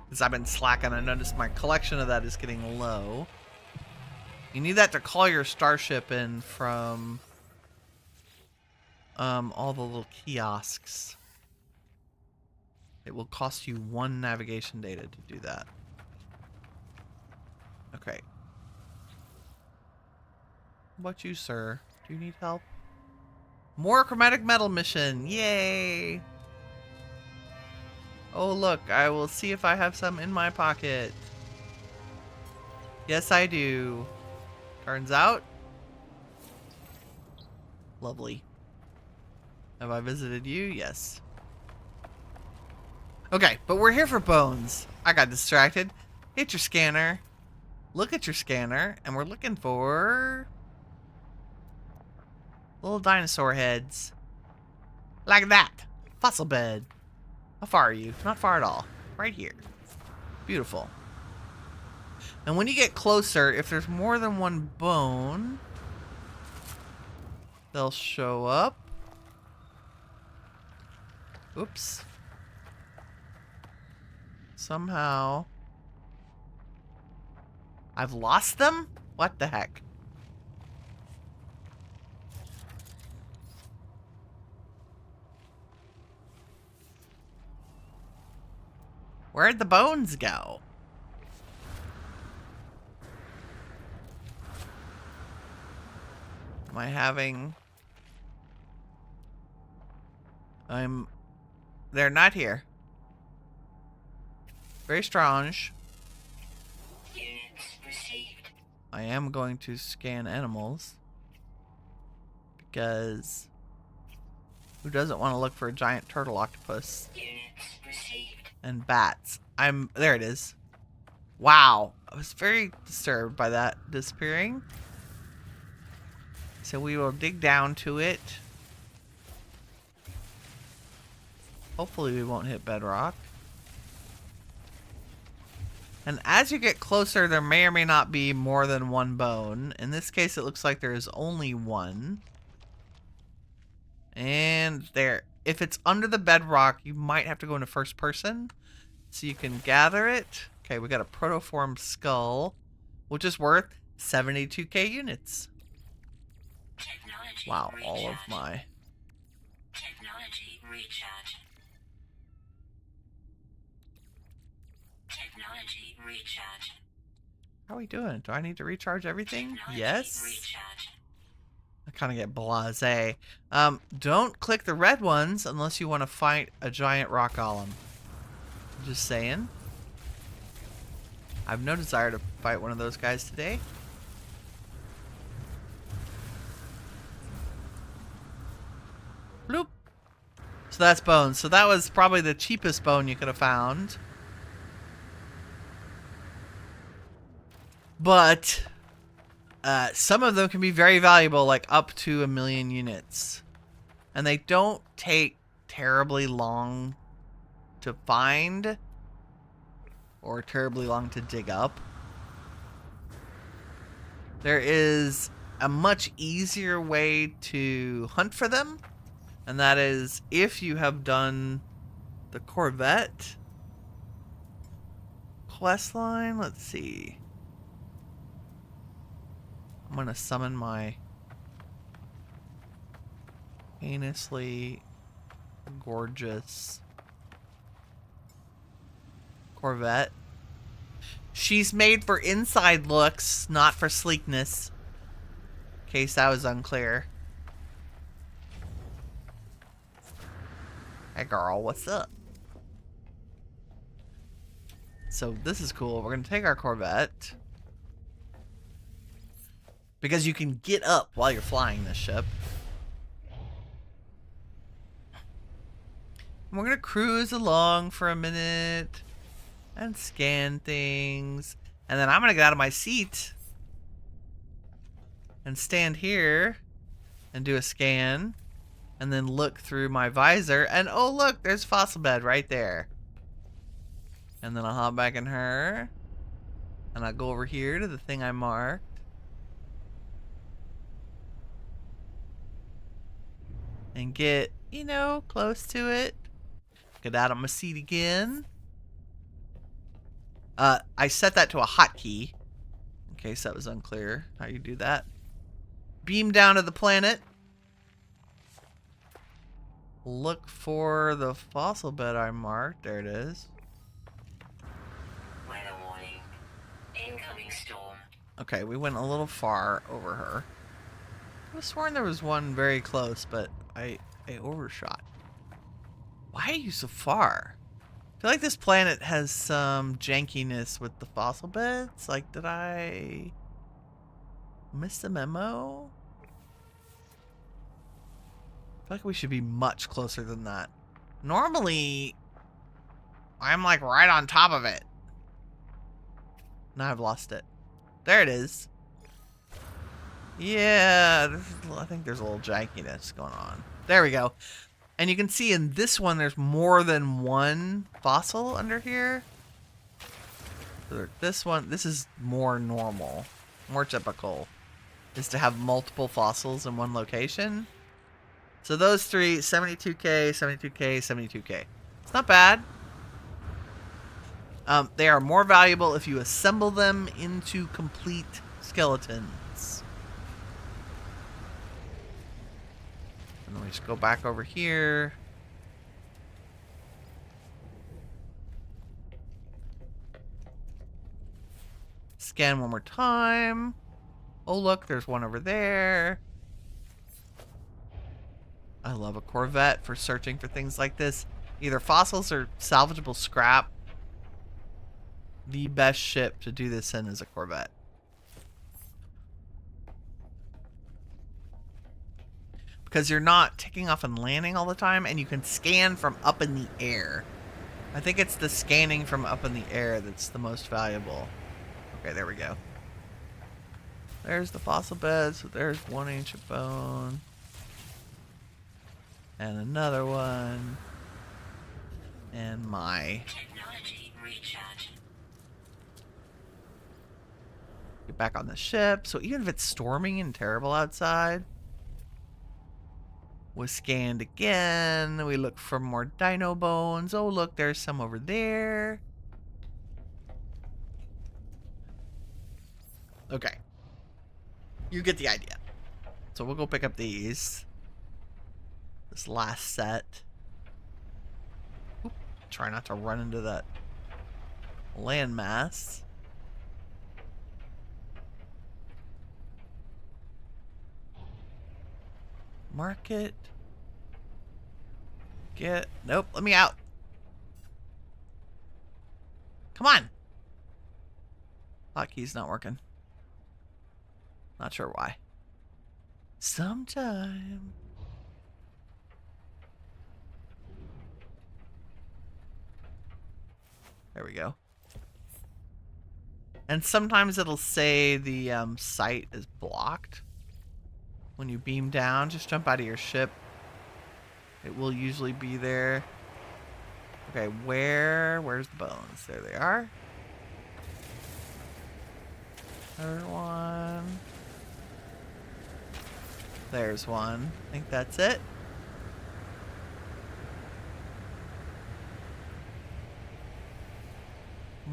because I've been slacking. I noticed my collection of that is getting low. You need that to call your starship in from all the little kiosks. It will cost you 1 navigation data to do that. Okay. How about you, sir? Do you need help? More chromatic metal mission. Yay! Oh, look. I will see if I have some in my pocket. Yes, I do. Turns out. Lovely. Have I visited you? Yes. Okay, but we're here for bones. I got distracted. Hit your scanner. Look at your scanner. And we're looking for little dinosaur heads. Like that. Fossil bed. How far are you? Not far at all. Right here. Beautiful. And when you get closer, if there's more than one bone, they'll show up. Oops. Somehow I've lost them? What the heck? Where'd the bones go? Am I having... They're not here. Very strange. Units received. I am going to scan animals. Because... who doesn't want to look for a giant turtle octopus? Units received. And bats. There it is. Wow. I was very disturbed by that disappearing. So we will dig down to it. Hopefully we won't hit bedrock. And as you get closer, there may or may not be more than one bone. In this case, it looks like there is only one. And there, if it's under the bedrock, you might have to go into first person so you can gather it. Okay, we got a protoform skull, which is worth 72k units. Technology Wow, recharge. all of my... Technology recharge. Technology recharge. How are we doing? Do I need to recharge everything? Technology Yes. recharge. I kind of get blasé. Don't click the red ones unless you want to fight a giant rock golem. Just saying. I have no desire to fight one of those guys today. Bloop. So that's bones. So that was probably the cheapest bone you could have found. But some of them can be very valuable, like up to 1 million units. And they don't take terribly long to find or terribly long to dig up. There is a much easier way to hunt for them, and that is if you have done the Corvette quest line. Let's see. I'm going to summon my heinously gorgeous Corvette. She's made for inside looks, not for sleekness. In case that was unclear. Hey girl, what's up? So this is cool. We're gonna take our Corvette. Because you can get up while you're flying this ship. And we're gonna cruise along for a minute and scan things. And then I'm gonna get out of my seat and stand here and do a scan. And then look through my visor. And oh look, there's fossil bed right there. And then I'll hop back in her. And I'll go over here to the thing I marked. And get, you know, close to it. Get out of my seat again. I set that to a hotkey. In case that was unclear how you do that. Beam down to the planet. Look for the fossil bed I marked. There it is. Weather warning. Incoming storm. Okay, we went a little far over her. I was sworn there was one very close, but I overshot. Why are you so far? I feel like this planet has some jankiness with the fossil beds. Like, did I miss the memo? I feel like we should be much closer than that. Normally, I'm like right on top of it. Now I've lost it. There it is. Yeah, I think there's a little jankiness going on. There we go. And you can see in this one, there's more than one fossil under here. So this one, this is more normal, more typical, is to have multiple fossils in one location. So those three, 72K, 72K, 72K. It's not bad. They are more valuable if you assemble them into complete skeletons. And then we just go back over here. Scan one more time. Oh, look, there's one over there. I love a Corvette for searching for things like this. Either fossils or salvageable scrap. The best ship to do this in is a Corvette. Because you're not taking off and landing all the time, and you can scan from up in the air. I think it's the scanning from up in the air that's the most valuable. Okay, there we go. There's the fossil bed, so there's one ancient bone. And another one. And my... Technology recharge. Get back on the ship. So even if it's storming and terrible outside, we scanned again. We look for more dino bones. Oh, look, there's some over there. Okay. You get the idea. So we'll go pick up these. This last set. Oop, try not to run into that landmass. Market. Get. Nope, let me out. Come on. Hotkey's not working. Not sure why. Sometime. There we go. And sometimes it'll say the site is blocked. When you beam down, just jump out of your ship. It will usually be there. Okay, where's the bones? There they are. There's one. There's one. I think that's it.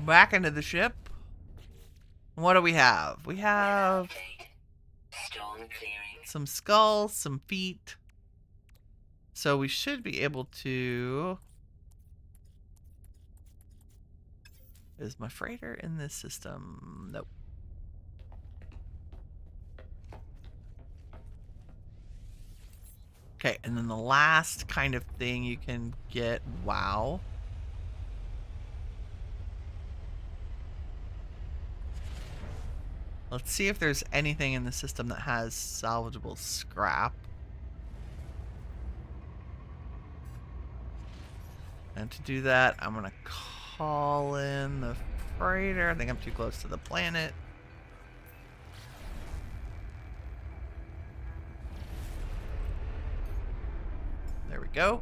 Back into the ship. What do we have? We have Storm clearing. some skulls, some feet. So we should be able to... Is my freighter in this system? Nope. Okay, and then the last kind of thing you can get, wow. Let's see if there's anything in the system that has salvageable scrap. And to do that, I'm going to call in the freighter. I think I'm too close to the planet. There we go.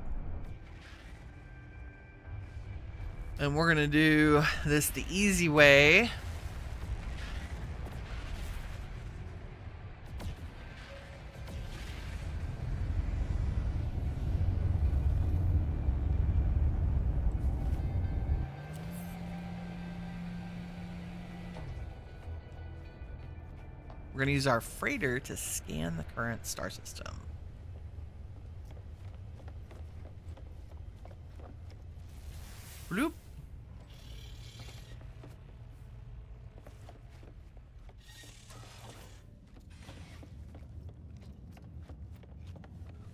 And we're going to do this the easy way. We're going to use our freighter to scan the current star system. Bloop.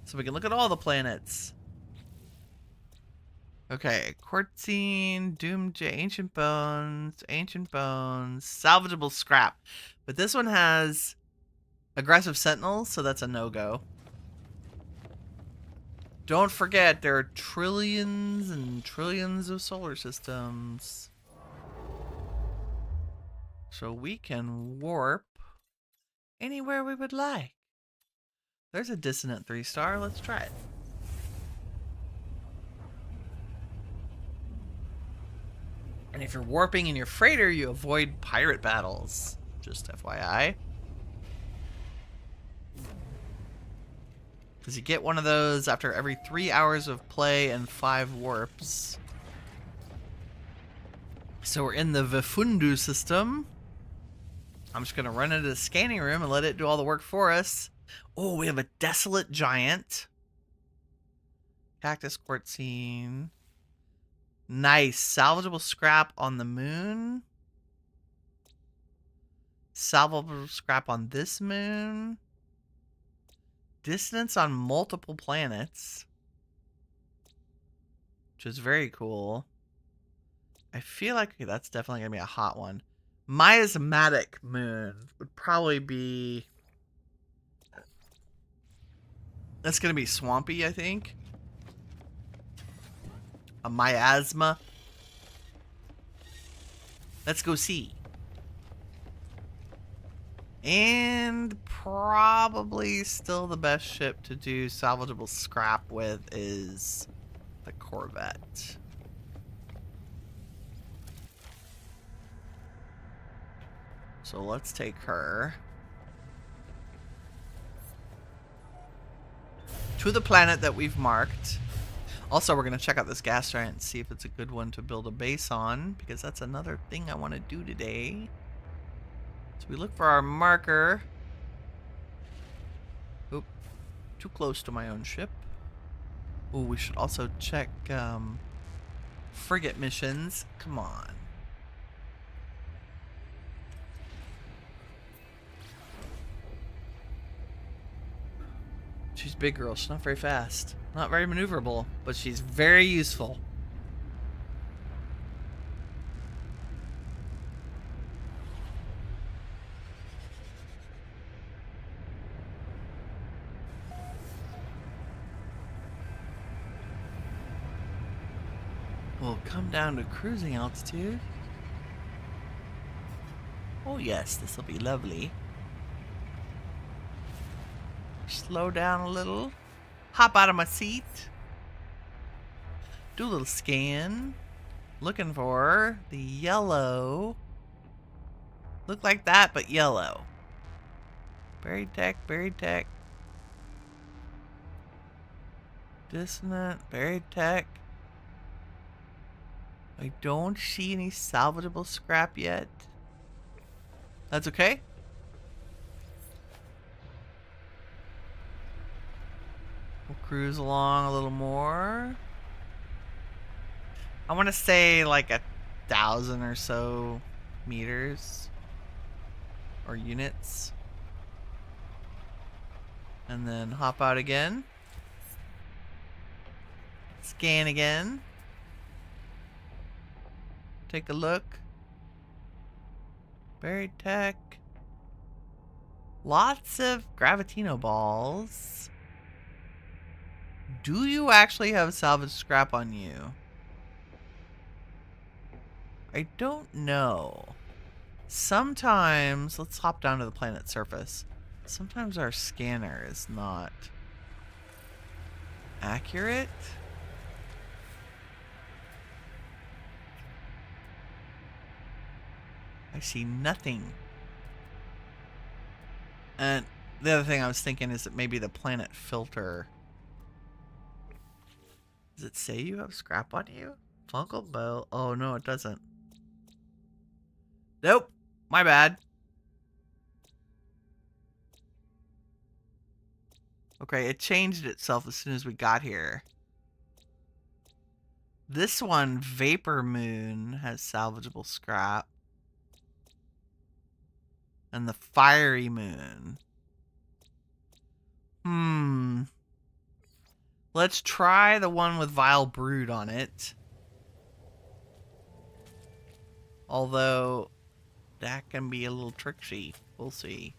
So we can look at all the planets. Okay, Quartzine, Doomjay, Ancient Bones, salvageable scrap. But this one has aggressive sentinels, so that's a no-go. Don't forget, there are trillions and trillions of solar systems. So we can warp anywhere we would like. There's a dissonant 3-star, let's try it. And if you're warping in your freighter, you avoid pirate battles. Just FYI. Because you get one of those after every 3 hours of play and 5 warps. So we're in the Vifundu system. I'm just going to run into the scanning room and let it do all the work for us. Oh, we have a desolate giant. Cactus quartzine. Nice. Salvageable scrap on the moon. Salvageable scrap on this moon. Distance on multiple planets. Which is very cool. I feel like that's definitely going to be a hot one. Miasmatic moon would probably be... That's going to be swampy, I think. A miasma. Let's go see. And probably still the best ship to do salvageable scrap with is the Corvette. So let's take her to the planet that we've marked. Also, we're going to check out this gas giant and see if it's a good one to build a base on, because that's another thing I want to do today. So we look for our marker. Oop, too close to my own ship. Oh, we should also check frigate missions. Come on. She's a big girl. She's not very fast. Not very maneuverable, but she's very useful. We'll come down to cruising altitude. Oh yes, this will be lovely. Slow down a little. Hop out of my seat. Do a little scan. Looking for the yellow. Look like that, but yellow. Buried tech, buried tech. Dissonant, buried tech. I don't see any salvageable scrap yet. That's okay. We'll cruise along a little more. I want to say like 1,000 or so meters or units. And then hop out again. Scan again. Take a look. Buried tech. Lots of Gravitino balls. Do you actually have salvage scrap on you? I don't know. Sometimes, let's hop down to the planet's surface. Sometimes our scanner is not accurate. I see nothing. And the other thing I was thinking is that maybe the planet filter. Does it say you have scrap on you? Fungal bow. Oh, no, it doesn't. Nope. My bad. Okay, it changed itself as soon as we got here. This one, Vapor Moon, has salvageable scrap. And the Fiery Moon. Let's try the one with Vile Brood on it. Although, that can be a little tricksy. We'll see.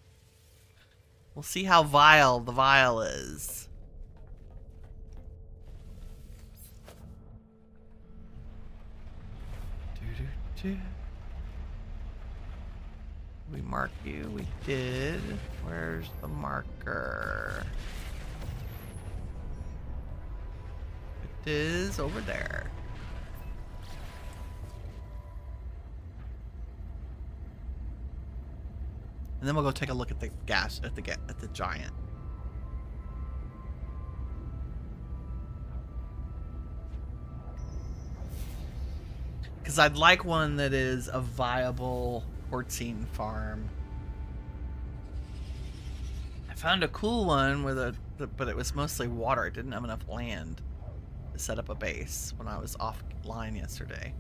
We'll see how vile the vial is. We mark you? We did. Where's the marker? It is over there. And then we'll go take a look at the gas at the giant. Because I'd like one that is a viable porcine farm. I found a cool one with but it was mostly water. It didn't have enough land to set up a base when I was offline yesterday.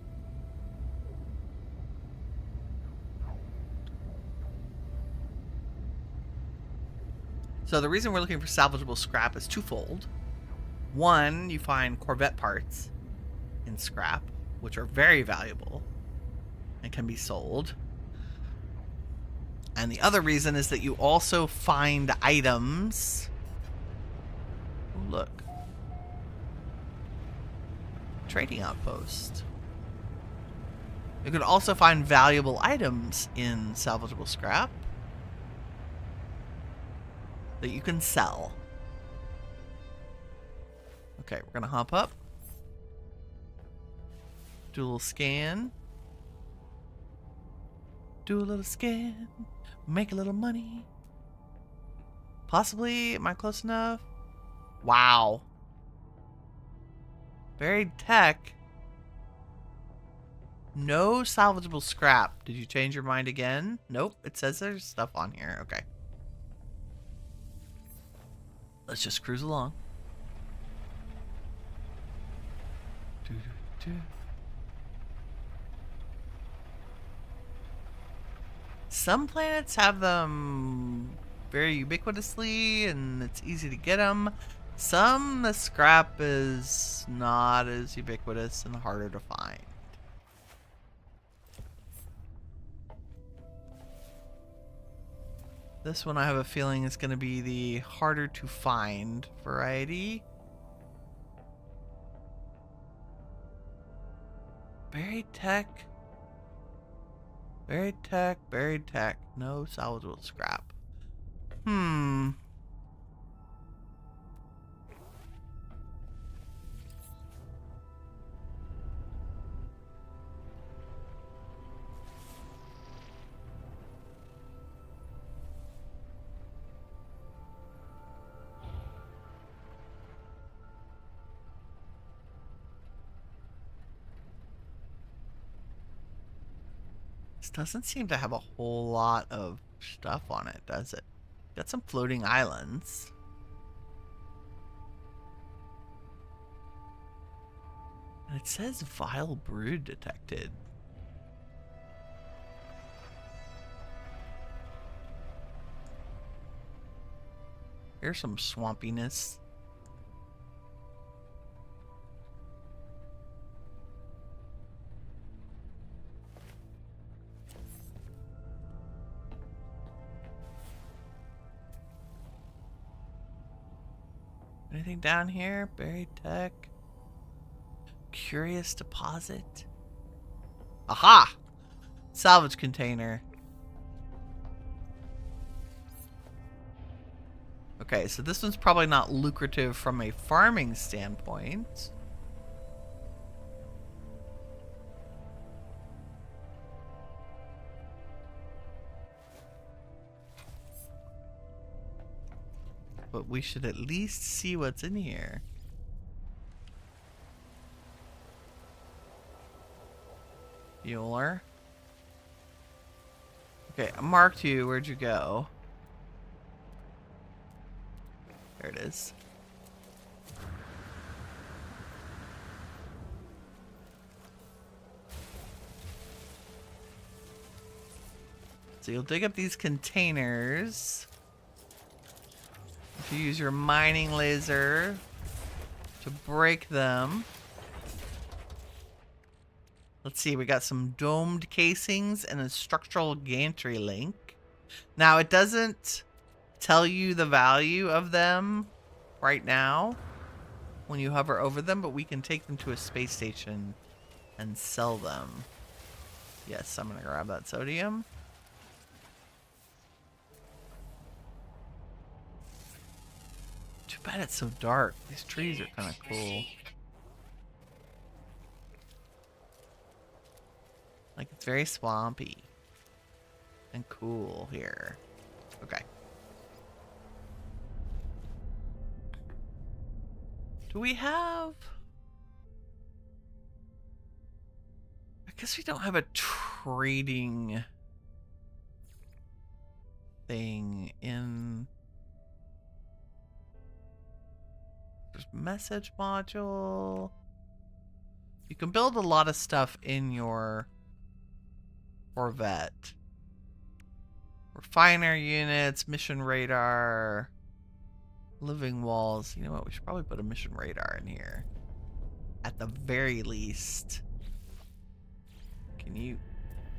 So the reason we're looking for salvageable scrap is twofold. One, you find Corvette parts in scrap, which are very valuable and can be sold. And the other reason is that you also find items. Oh, look. Trading outpost. You could also find valuable items in salvageable scrap that you can sell. Okay, we're gonna hop up. Do a little scan. Do a little scan. Make a little money. Possibly, am I close enough? Wow. Buried tech. No salvageable scrap. Did you change your mind again? Nope, it says there's stuff on here. Okay. Let's just cruise along. Some planets have them very ubiquitously and it's easy to get them. Some, the scrap is not as ubiquitous and harder to find. This one I have a feeling is going to be the harder to find variety. Buried tech. Buried tech, buried tech. No salvageable scrap. This doesn't seem to have a whole lot of stuff on it, does it? Got some floating islands. And it says vile brood detected. Here's some swampiness. Anything down here? Buried tech. Curious deposit. Aha! Salvage container. Okay, so this one's probably not lucrative from a farming standpoint. But we should at least see what's in here. Bueller. Okay, I marked you. Where'd you go? There it is. So you'll dig up these containers. If you use your mining laser to break them. Let's see, we got some domed casings and a structural gantry link. Now, it doesn't tell you the value of them right now when you hover over them, but we can take them to a space station and sell them. Yes, I'm going to grab that sodium. Too bad it's so dark. These trees are kind of cool. Like, it's very swampy and cool here. Okay. Do we have... I guess we don't have a trading thing in... There's message module. You can build a lot of stuff in your Corvette. Refiner units, mission radar, living walls. You know what? We should probably put a mission radar in here. At the very least. Can you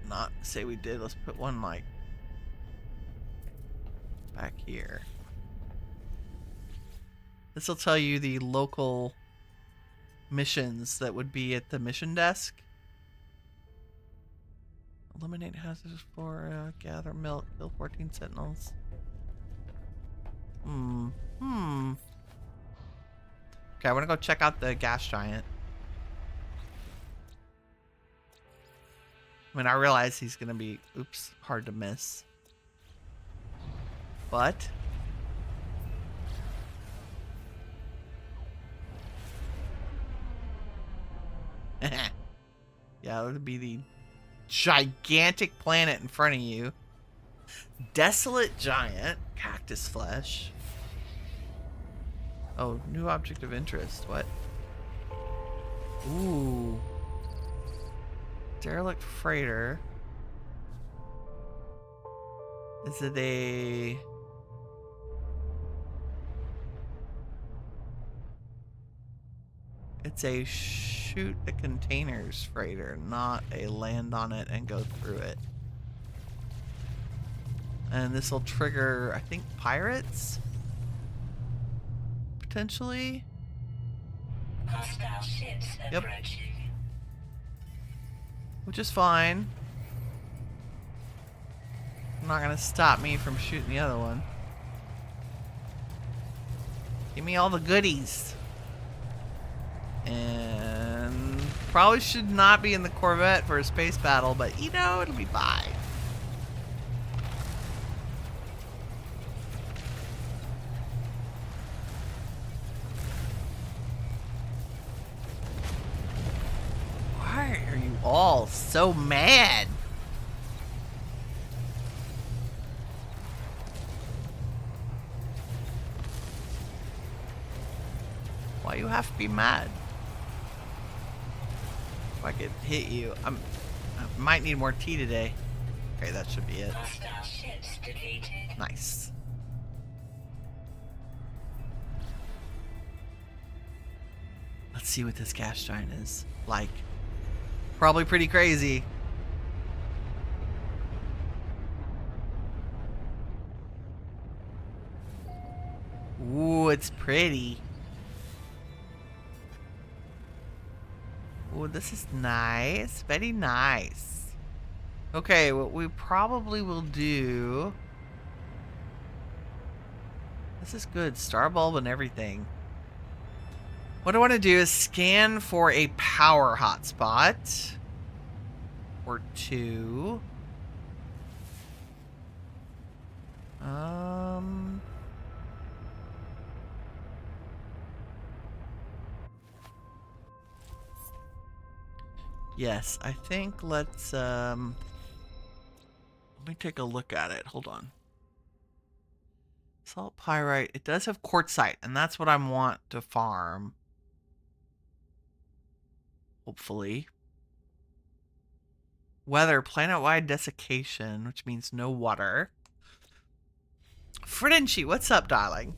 not say we did? Let's put one like back here. This will tell you the local missions that would be at the mission desk. Eliminate hazardous flora, gather milk, kill 14 sentinels. Okay, I want to go check out the gas giant. I mean, I realize he's going to be, oops, hard to miss. But... yeah, it would be the gigantic planet in front of you. Desolate giant. Cactus flesh. Oh, new object of interest. What? Ooh. Derelict freighter. Is it a... It's a shoot the containers freighter, not a land on it and go through it. And this will trigger, I think, pirates? Potentially? Hostile ships approaching. Which is fine. Not gonna stop me from shooting the other one. Give me all the goodies. And probably should not be in the Corvette for a space battle, but you know, it'll be fine. Why are you all so mad? Why you have to be mad? If I could hit you, I might need more tea today. Okay, that should be it. Hostile ships defeated. Nice. Let's see what this gas giant is like. Probably pretty crazy. Ooh, it's pretty. this is nice. Very nice. Okay, what we probably will do... This is good. Star bulb and everything. What I want to do is scan for a power hotspot. Or two. Yes, I think let's let me take a look at it. Hold on. Salt pyrite. It does have quartzite, and that's what I want to farm. Hopefully. Weather, planet-wide desiccation, which means no water. Frenchie, what's up, darling?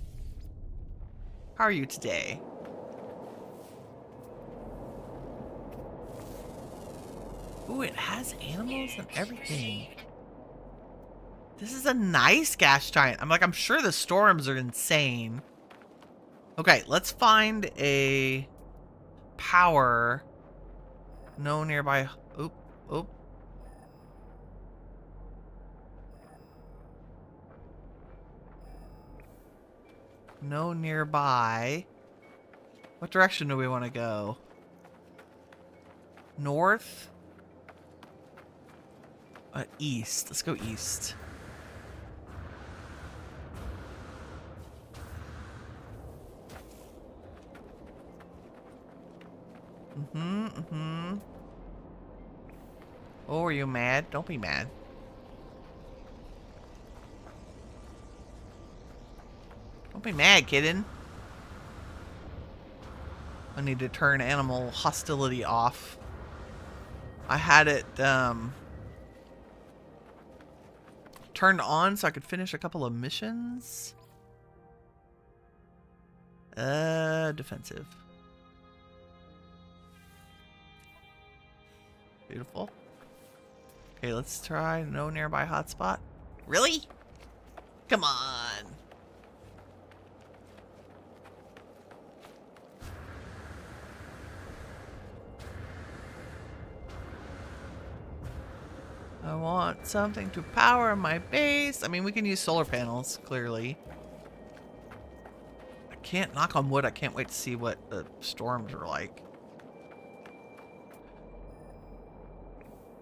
How are you today? Ooh, it has animals and everything. This is a nice gas giant. I'm sure the storms are insane. Okay, let's find a power. No nearby. Oop, oop. No nearby. What direction do we want to go? North? East. Let's go east. Oh, are you mad? Don't be mad. Don't be mad, kitten. I need to turn animal hostility off. I had it turned on so I could finish a couple of missions. Defensive. Beautiful. Okay, let's try no nearby hotspot. Really? Come on. I want something to power my base. I mean, we can use solar panels, clearly. I can't, knock on wood, I can't wait to see what the storms are like.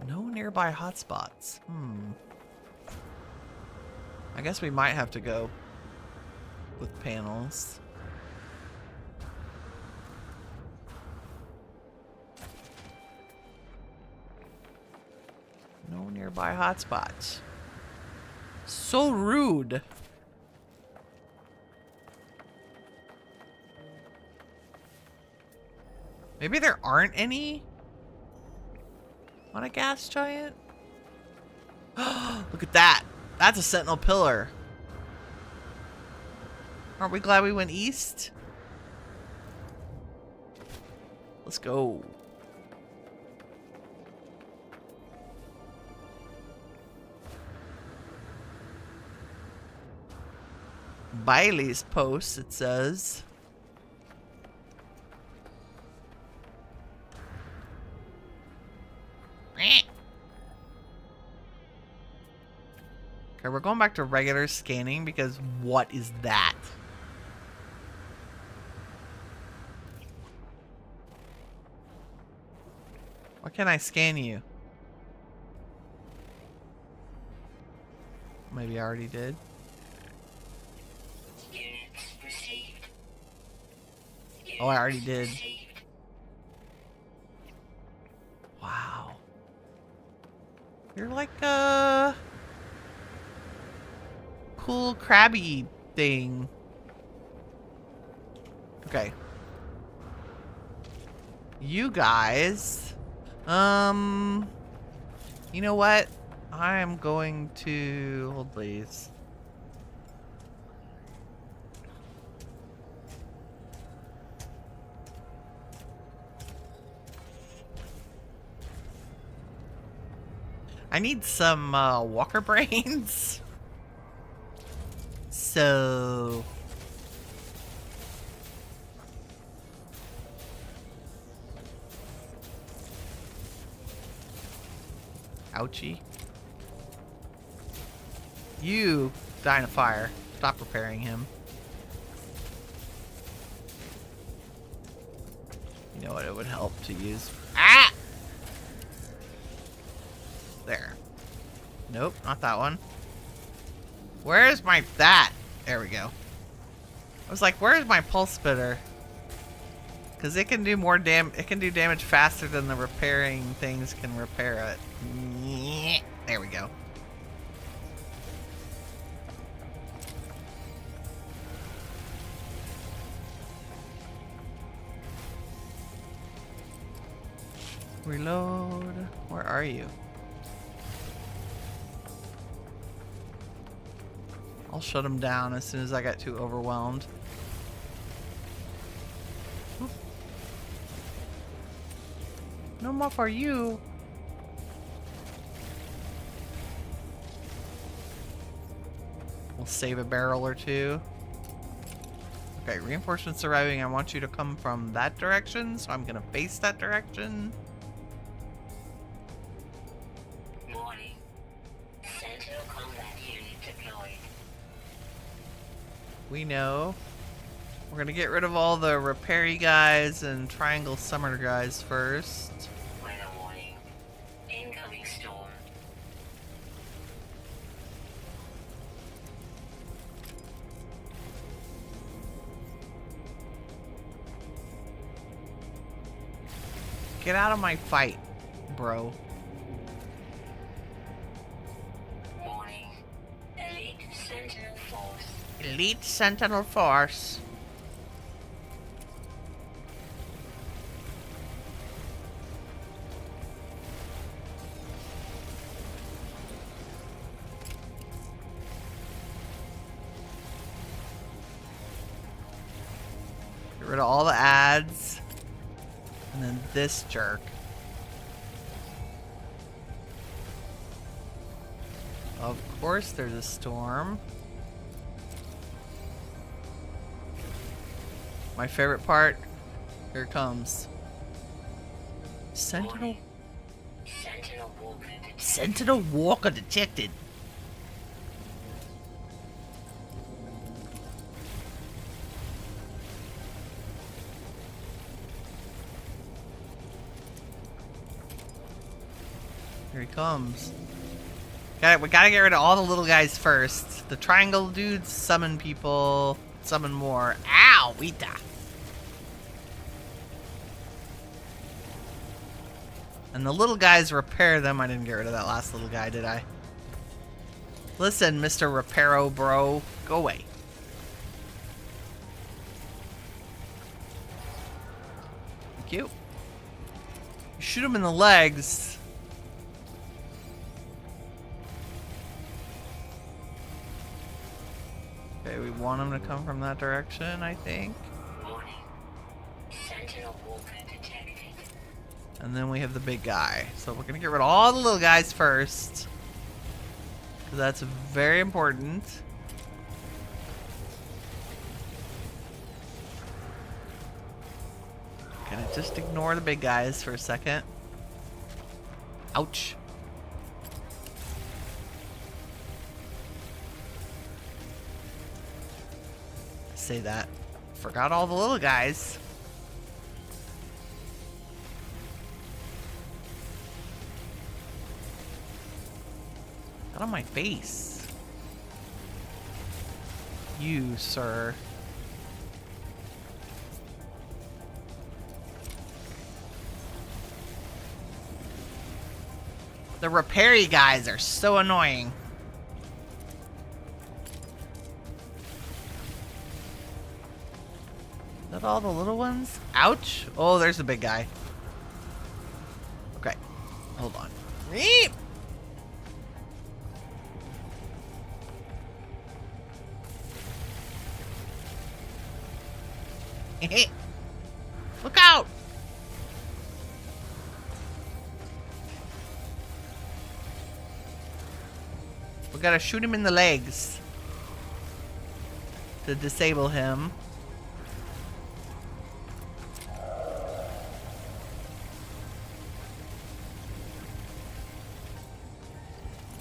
No nearby hotspots. I guess we might have to go with panels. No nearby hotspots. So rude. Maybe there aren't any on a gas giant? Look at that. That's a sentinel pillar. Aren't we glad we went east? Let's go. Bailey's post, it says. Okay, we're going back to regular scanning because what is that? Why can't I scan you? Maybe I already did. Oh, I already did. Wow. You're like a cool crabby thing. Okay. You guys. You know what? I am going to hold please. I need some walker brains. So Ouchie. You die in a fire. Stop repairing him. You know what? It would help to use. Ah! There. Nope, not that one. Where's my that? There we go. I was like, where's my pulse spitter? Because it can do more it can do damage faster than the repairing things can repair it. There we go. Reload. Where are you? I'll shut him down as soon as I get too overwhelmed. Oop. No more for you. We'll save a barrel or two. Okay, reinforcements arriving. I want you to come from that direction, so I'm gonna face that direction. Warning. Sentinel combat unit deployed. We know. We're gonna get rid of all the repairy guys and triangle summoner guys first. Weather warning. Incoming storm. Get out of my fight, bro. Warning. Elite Sentinel force. Elite Sentinel Force. Get rid of all the ads. And then this jerk. Of course there's a storm. My favorite part. Here it comes. Sentinel. Warning. Sentinel walker detected. Sentinel Walker detected. Here he comes. We gotta get rid of all the little guys first. The triangle dudes summon people, summon more. Ow, Wita. And the little guys repair them. I didn't get rid of that last little guy, did I? Listen, Mr. Reparo bro. Go away. Thank you. You shoot him in the legs. Okay, we want him to come from that direction, I think. Warning. Sentinel walker detected. And then we have the big guy. So we're gonna get rid of all the little guys first. 'Cause that's very important. Gonna just ignore the big guys for a second. Ouch. Say that. Forgot all the little guys. Out of my face. You, sir. The repairy guys are so annoying. Is that all the little ones? Ouch. Oh, there's the big guy. Okay. Hold on. Reep. Look out! We gotta shoot him in the legs to disable him.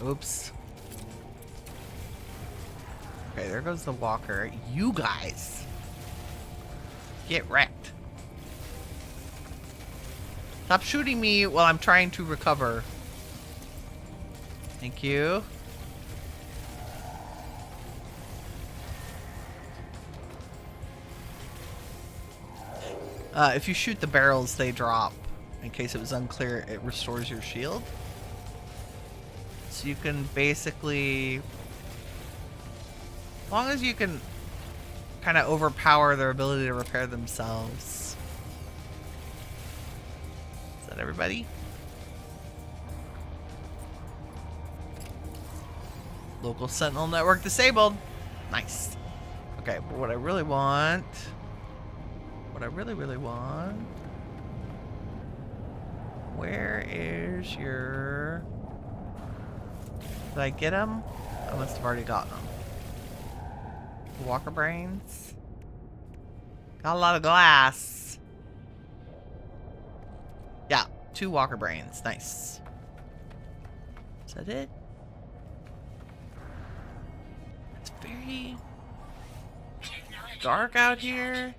Oops. Okay, there goes the walker. You guys. Get wrecked. Stop shooting me while I'm trying to recover. Thank you. If you shoot the barrels, they drop. In case it was unclear, it restores your shield. So you can basically... As long as you can kind of overpower their ability to repair themselves. Is that everybody? Local Sentinel network disabled. Nice. Okay, but what I really want... What I really want... Where is your... Did I get him? I must have already gotten him. Walker brains. Got a lot of glass. Yeah, 2 walker brains. Nice. Is that it? It's very dark out here.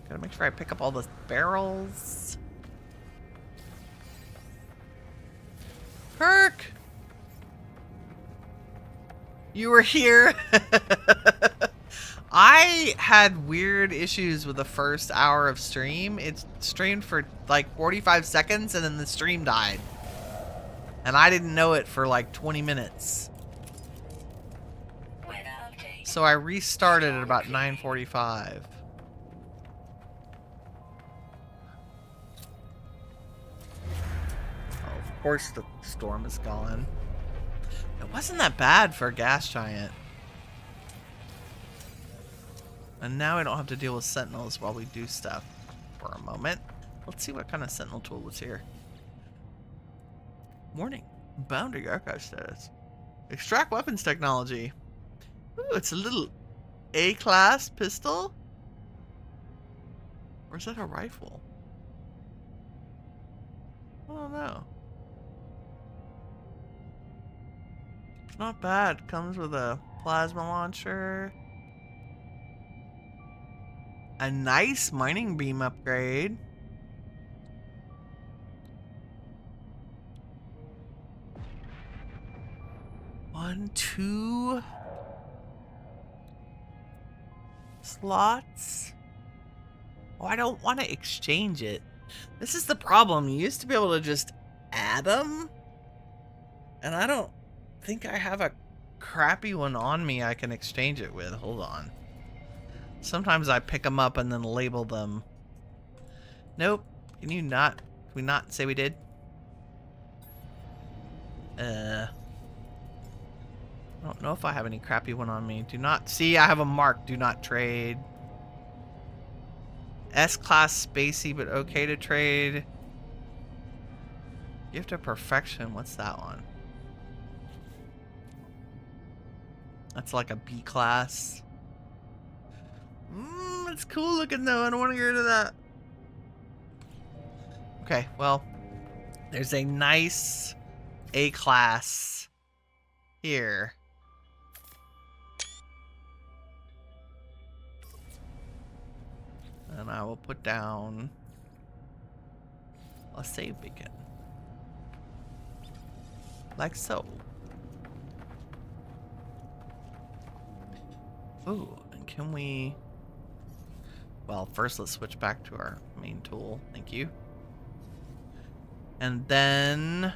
Gotta make sure I pick up all the barrels. Kirk! You were here. I had weird issues with the first hour of stream. It streamed for like 45 seconds and then the stream died. And I didn't know it for like 20 minutes. So I restarted at about 9:45. Of course the storm is gone. It wasn't that bad for a gas giant. And now I don't have to deal with sentinels while we do stuff for a moment. Let's see what kind of sentinel tool was here. Warning. Boundary archive status. Extract weapons technology. Ooh, it's a little A-class pistol. Or is that a rifle? I don't know. It's not bad. Comes with a plasma launcher. A nice mining beam upgrade. One, 2 slots. Oh, I don't want to exchange it. This is the problem. You used to be able to just add them. And I don't think I have a crappy one on me I can exchange it with. Hold on. Sometimes I pick them up and then label them. Nope. Can you not? Can we not say we did? I don't know if I have any crappy one on me. Do not see. I have a mark. Do not trade. S-class spacey, but okay to trade. Gift of perfection. What's that one? That's like a B class. It's cool looking though. I don't want to get rid of that. Okay, well, there's a nice A class here. And I will put down a save beacon. Like so. Ooh, and can we... Well, first let's switch back to our main tool. Thank you. And then...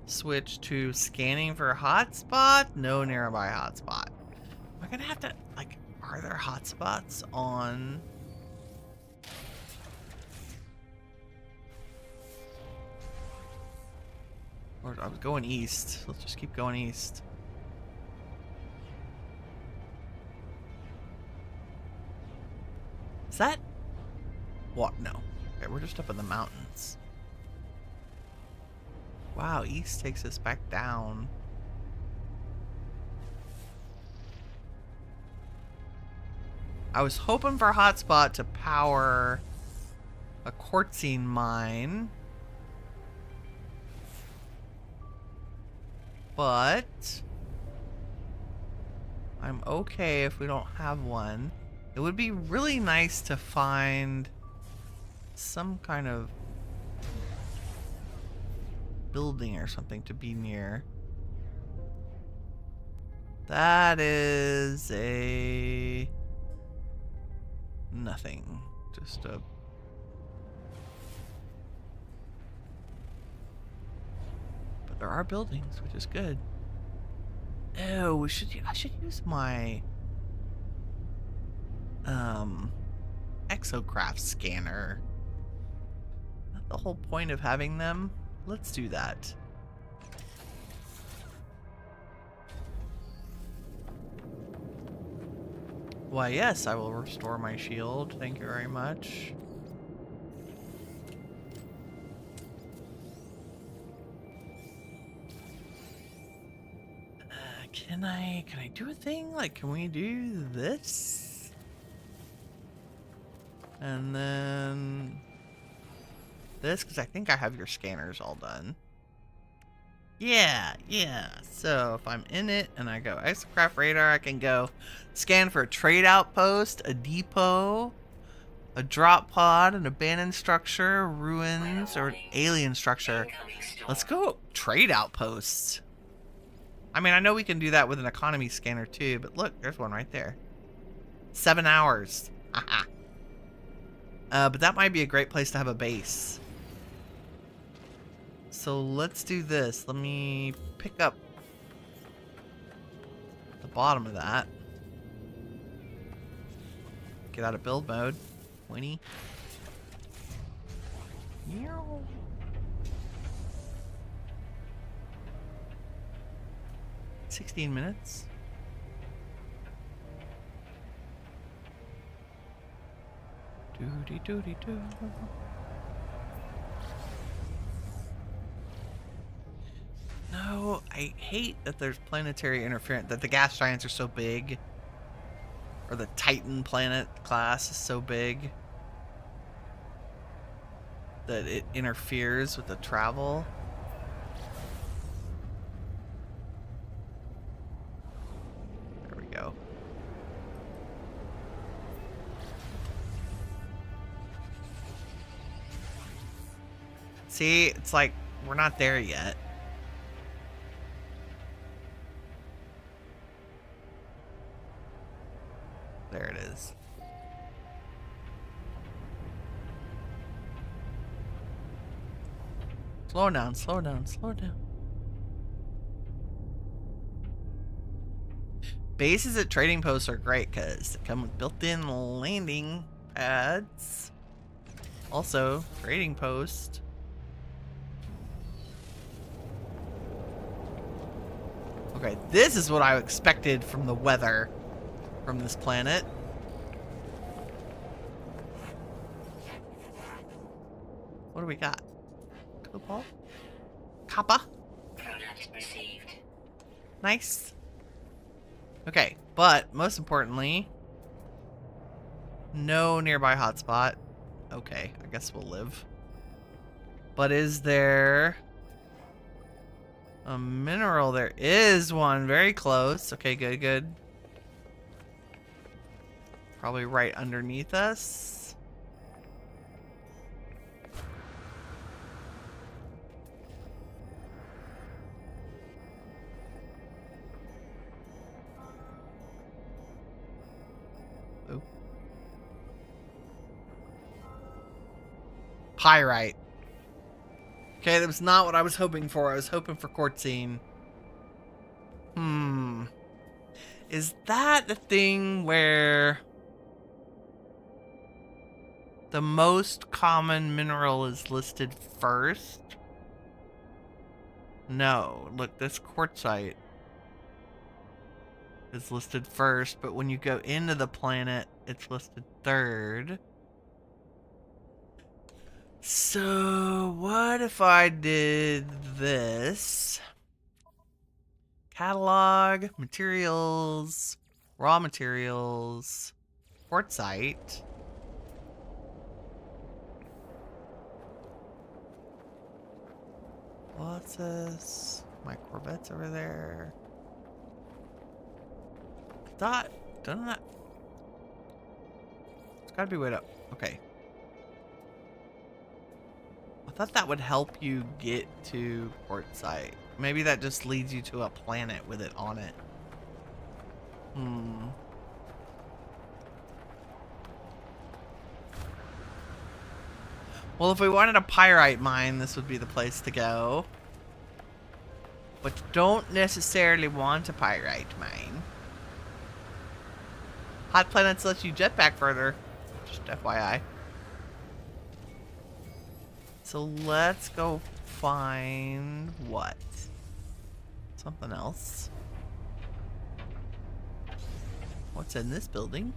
switch to scanning for a hotspot. No nearby hotspot. Am I gonna have to, like... Are there hotspots on... Or I was going east. Let's just keep going east. Is that... What? No. Okay, we're just up in the mountains. Wow, east takes us back down. I was hoping for a hotspot to power a quartzine mine. but I'm okay if we don't have one. It would be really nice to find some kind of building or something to be near. That is a nothing. Just a but there are buildings, which is good. Oh, I should use my exocraft scanner. Not the whole point of having them. Let's do that. Why, yes, I will restore my shield. Thank you very much. Can I do a thing? Like, can we do this? And then this, because I think I have your scanners all done. Yeah. So if I'm in it and I go exocraft radar, I can go scan for a trade outpost, a depot, a drop pod, an abandoned structure, ruins, or an alien structure. Let's go trade outposts. I mean, I know we can do that with an economy scanner too, but look, there's one right there. 7 hours. Haha. But that might be a great place to have a base. So let's do this. Let me pick up the bottom of that. Get out of build mode. Winnie. Meow. $16 minutes. Doody doody doo. No, I hate that there's planetary interference, that the gas giants are so big. Or the Titan planet class is so big that it interferes with the travel. There we go. See, it's like we're not there yet. There it is. Slow down, slow down, slow down. Bases at trading posts are great because they come with built-in landing pads. Also, trading post. Okay, this is what I expected from the weather from this planet. What do we got? Cobalt? Copper? Product received. Nice. Okay, but most importantly, no nearby hotspot. Okay, I guess we'll live. But is there a mineral? There is one very close. Okay, good, good. Probably right underneath us. Oh. Pyrite. Okay, that was not what I was hoping for. I was hoping for quartzine. Is that the thing where the most common mineral is listed first? No. Look, this quartzite is listed first, but when you go into the planet, it's listed third. So, what if I did this? Catalog, materials, raw materials, quartzite. What's this? My Corvette's over there. Don't that? It's gotta be way up. Okay. I thought that would help you get to Quartzite. Maybe that just leads you to a planet with it on it. Well, if we wanted a pyrite mine, this would be the place to go. But you don't necessarily want a pyrite mine. Hot planets let you jetpack further. Just FYI. So let's go find what? Something else. What's in this building?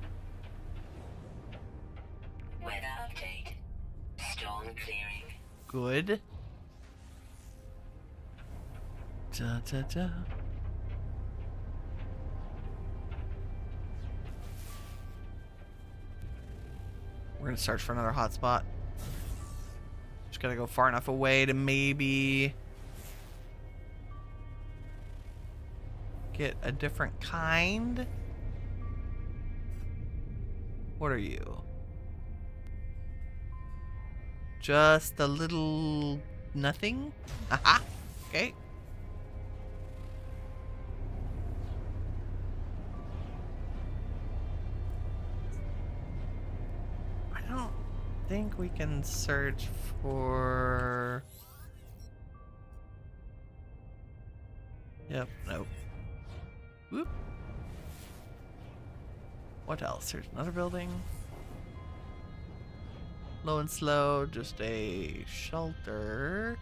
Weather update. Storm clearing. Good. Da, da, da. We're gonna search for another hotspot. Just gotta go far enough away to maybe get a different kind. What are you? Just a little nothing? Aha! Okay. I don't think we can search for... Yep, nope. Whoop. What else? There's another building. Low and slow, just a shelter.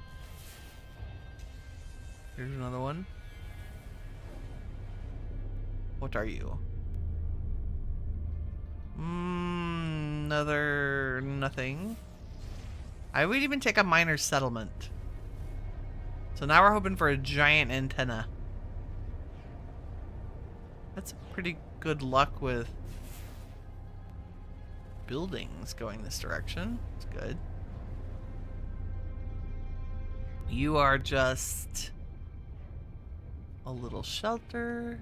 Here's another one. What are you? Another nothing. I would even take a minor settlement. So now we're hoping for a giant antenna. That's pretty good luck with buildings going this direction. It's good. You are just a little shelter.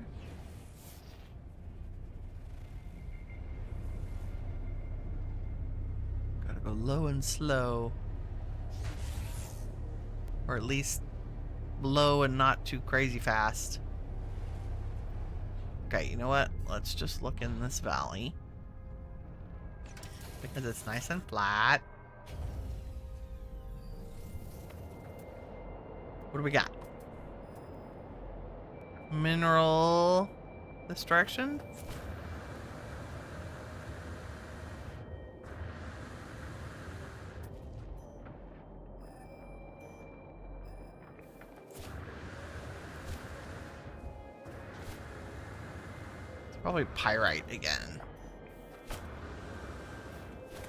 Gotta go low and slow. Or at least low and not too crazy fast. Okay, you know what? Let's just look in this valley. Because it's nice and flat. What do we got? Mineral this direction? It's probably pyrite again.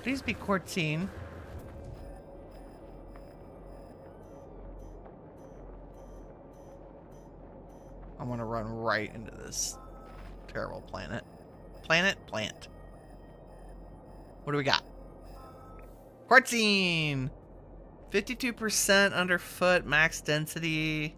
Please be quartzine. I want to run right into this terrible planet. Plant. What do we got? Quartzine! 52% underfoot, max density.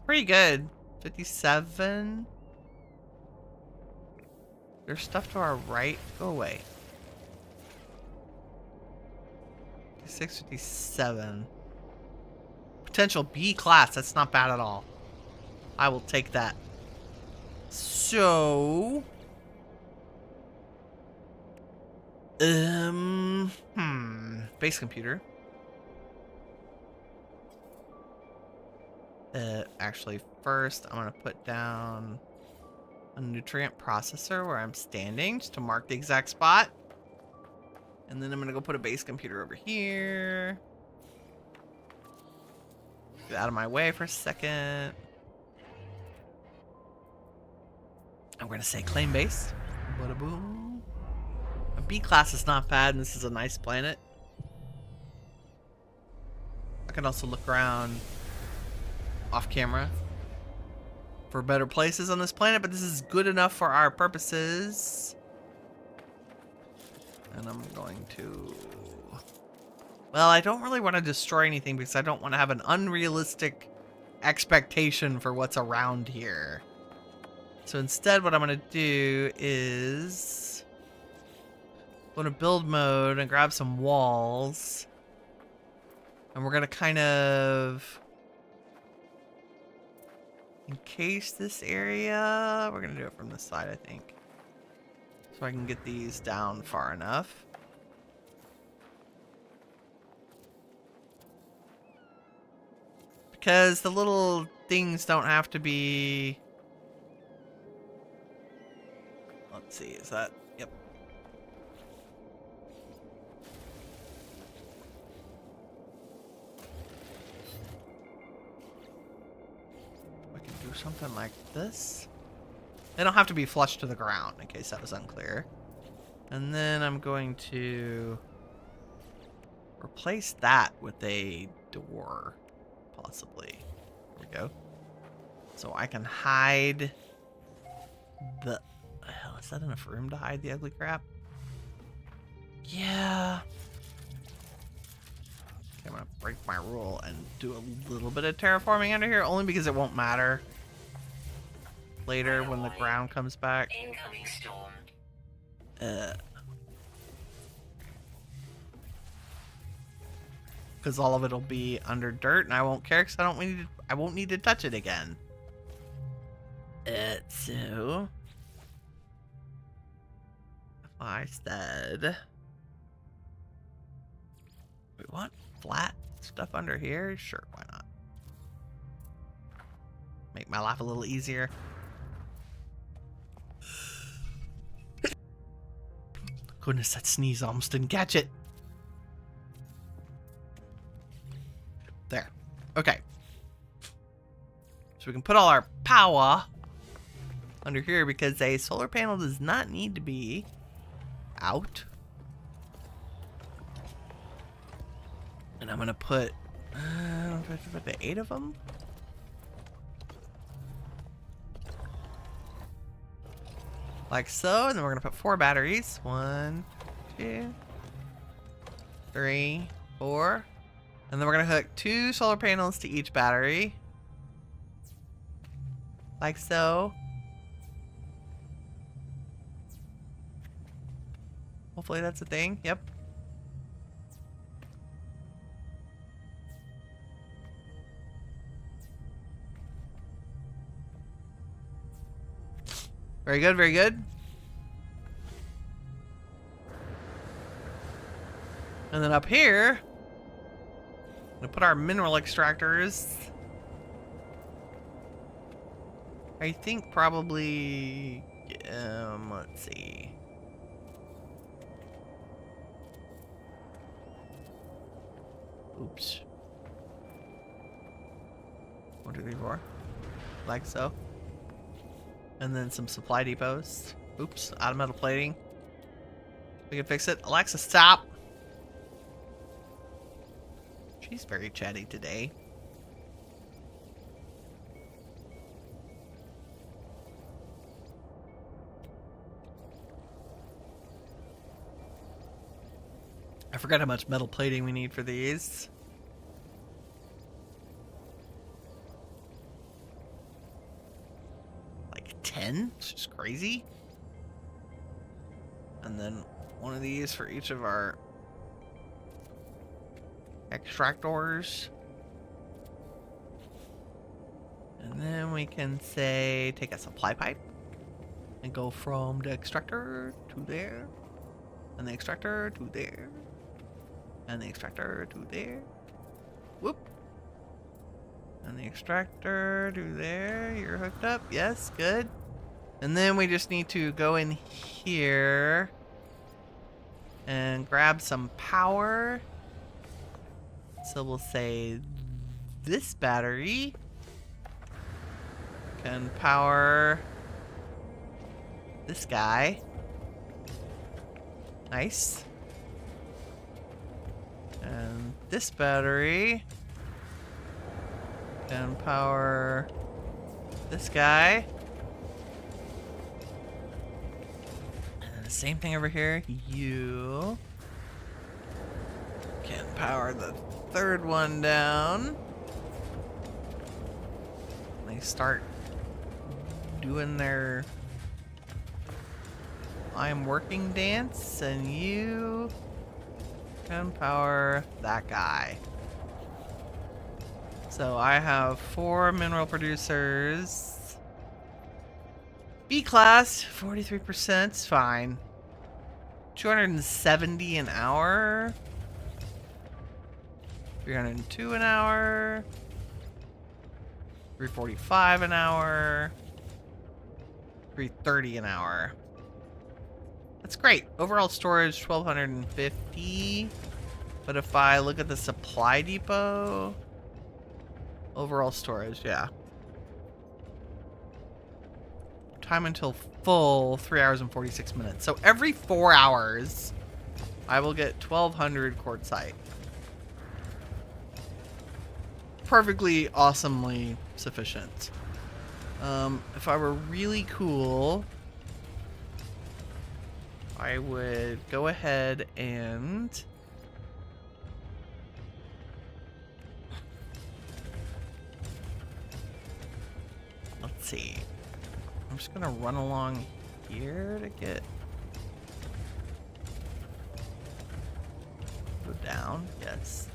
Pretty good. 57. There's stuff to our right. Go away. 56, 57. Potential B class. That's not bad at all. I will take that. So... Base computer. Actually, first I'm gonna put down a nutrient processor where I'm standing just to mark the exact spot. And then I'm gonna go put a base computer over here. Get out of my way for a second. I'm gonna say claim base. Bada boom. A B class is not bad, and this is a nice planet. I can also look around off camera. for better places on this planet, but this is good enough for our purposes. And I'm going to... Well, I don't really want to destroy anything because I don't want to have an unrealistic expectation for what's around here. So instead, what I'm going to do is... go to build mode and grab some walls. And we're going to kind of... encase this area. We're going to do it from this side, I think. So I can get these down far enough. Because the little things don't have to be... Let's see, is that... Yep. I can do something like this. They don't have to be flush to the ground, in case that was unclear. And then I'm going to replace that with a door, possibly. There we go. So I can hide the... Hell, is that enough room to hide the ugly crap? Yeah. Okay, I'm gonna break my rule and do a little bit of terraforming under here, only because it won't matter later when the ground comes back. Incoming storm. Because all of it'll be under dirt, and I won't care because I won't need to touch it again. So if I said, we want flat stuff under here, sure, why not? Make my life a little easier. Goodness, that sneeze almost didn't catch it. There. Okay. So we can put all our power under here because a solar panel does not need to be out. And I'm going to put... the 8 of them? Like so, and then we're gonna put 4 batteries. 1, 2, 3, 4. And then we're gonna hook 2 solar panels to each battery. Like so. Hopefully that's a thing. Yep. Very good, very good. And then up here, I'm gonna put our mineral extractors. I think probably, let's see. Oops. 1, 2, 3, 4. Like so. And then some supply depots. Oops, out of metal plating. We can fix it. Alexa, stop. She's very chatty today. I forgot how much metal plating we need for these. Like 10? It's just crazy. And then one of these for each of our extractors. And then we can say take a supply pipe and go from the extractor to there, and the extractor to there, and the extractor to there. Whoop. And the extractor to there. You're hooked up. Yes, good. And then we just need to go in here and grab some power. So we'll say this battery can power this guy. Nice. And this battery can power this guy. And the same thing over here. You can power the third one down. They start doing their I'm working dance, and you can power that guy. So I have 4 mineral producers. B class, 43%, fine. 270 an hour. 302 an hour. 345 an hour. 330 an hour. That's great. Overall storage, 1,250. But if I look at the supply depot, overall storage, yeah. Time until full, 3 hours and 46 minutes. So every 4 hours, I will get 1,200 quartzite. Perfectly, awesomely sufficient. If I were really cool, I would go ahead and let's see. I'm just gonna run along here to get go down. Yes.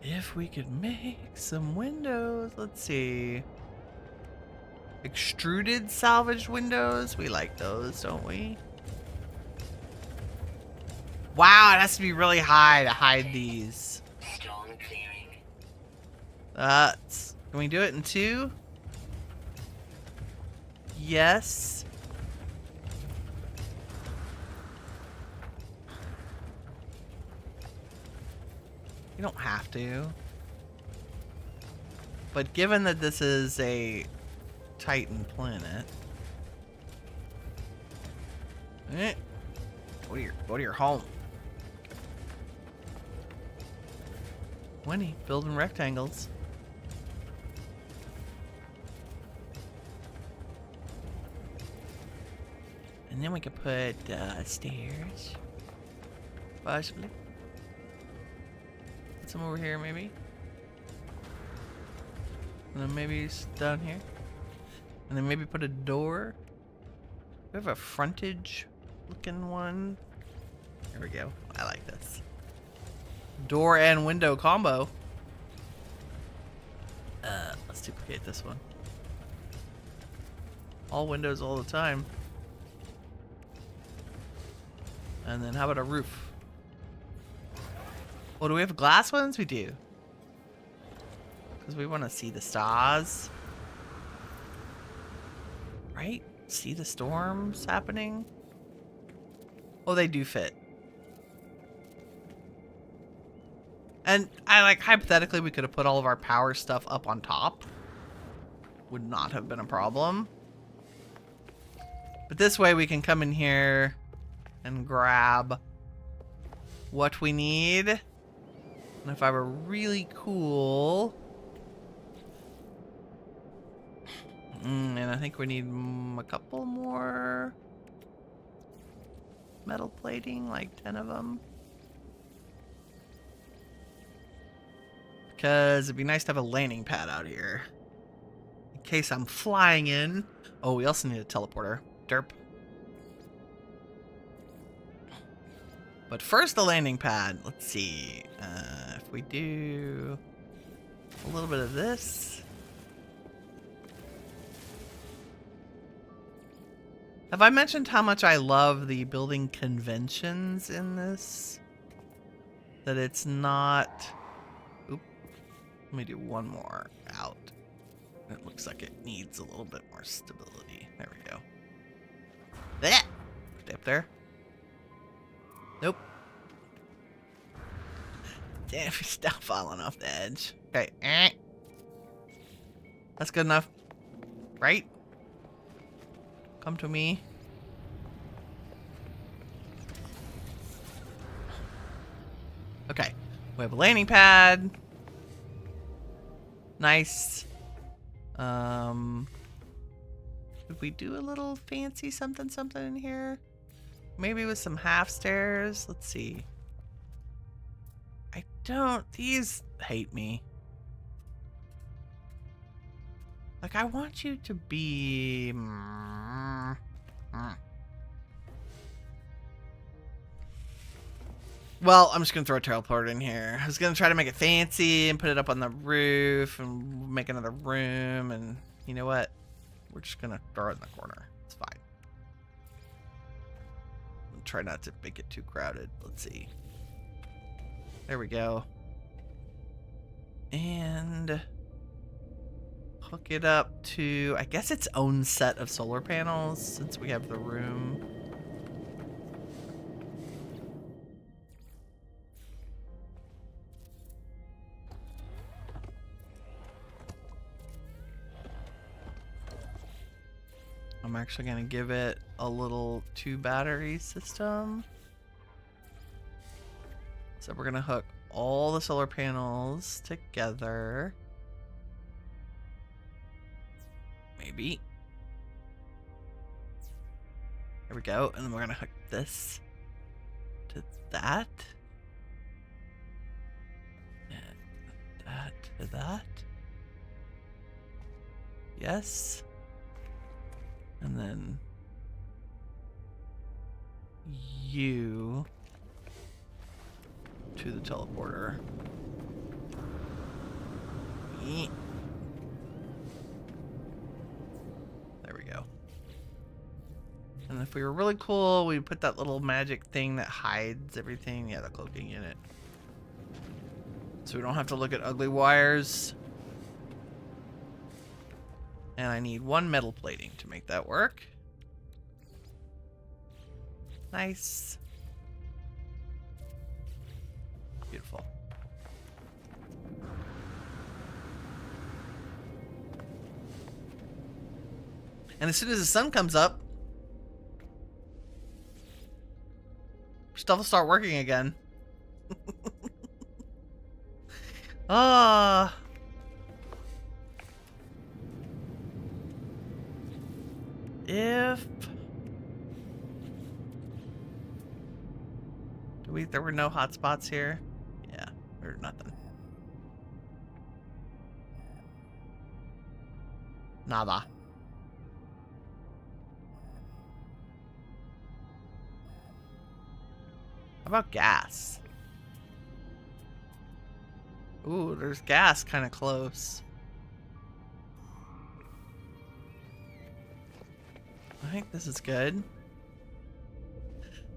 If we could make some windows, let's see. Extruded salvaged windows, we like those, don't we? Wow, it has to be really high to hide these. Storm clearing. Can we do it in 2? Yes. You don't have to. But given that this is a Titan planet, go to your home. Winnie, building rectangles. And then we could put stairs, possibly. Put some over here, maybe. And then maybe down here. And then maybe put a door. We have a frontage looking one. There we go. I like this. Door and window combo. Let's duplicate this one. All windows all the time. And then how about a roof? Oh, do we have glass ones? We do. Because we want to see the stars. Right? See the storms happening? Oh, they do fit. And hypothetically, we could have put all of our power stuff up on top. Would not have been a problem. But this way we can come in here and grab what we need. And if I were really cool... and I think we need a couple more metal plating, like 10 of them. Because it'd be nice to have a landing pad out here. In case I'm flying in. Oh, we also need a teleporter. Derp. But first the landing pad. Let's see. If we do a little bit of this. Have I mentioned how much I love the building conventions in this? That it's not... Oop. Let me do one more out. It looks like it needs a little bit more stability. There we go. There! Stay up there. Nope. Damn, he's still falling off the edge. Okay. That's good enough. Right? Come to me. We have a landing pad. Nice. Could we do a little fancy something in here? Maybe with some half stairs. Let's see. These hate me. Like, I want you to be... Well, I'm just going to throw a teleporter in here. I was going to try to make it fancy and put it up on the roof and make another room. And you know what? We're just going to throw it in the corner. It's fine. I'll try not to make it too crowded. Let's see. There we go. And hook it up to, I guess, its own set of solar panels since we have the room. I'm actually going to give it a little 2-battery system. So we're going to hook all the solar panels together. Maybe. There we go. And then we're going to hook this to that. And that to that. Yes. And then you to the teleporter. There we go. And if we were really cool, we'd put that little magic thing that hides everything. Yeah, the cloaking unit. So we don't have to look at ugly wires. And I need 1 metal plating to make that work. Nice. Beautiful. And as soon as the sun comes up, stuff will start working again. Ah. If there were no hotspots here. Yeah, or nothing. Nada. How about gas? Ooh, there's gas kind of close. I think this is good.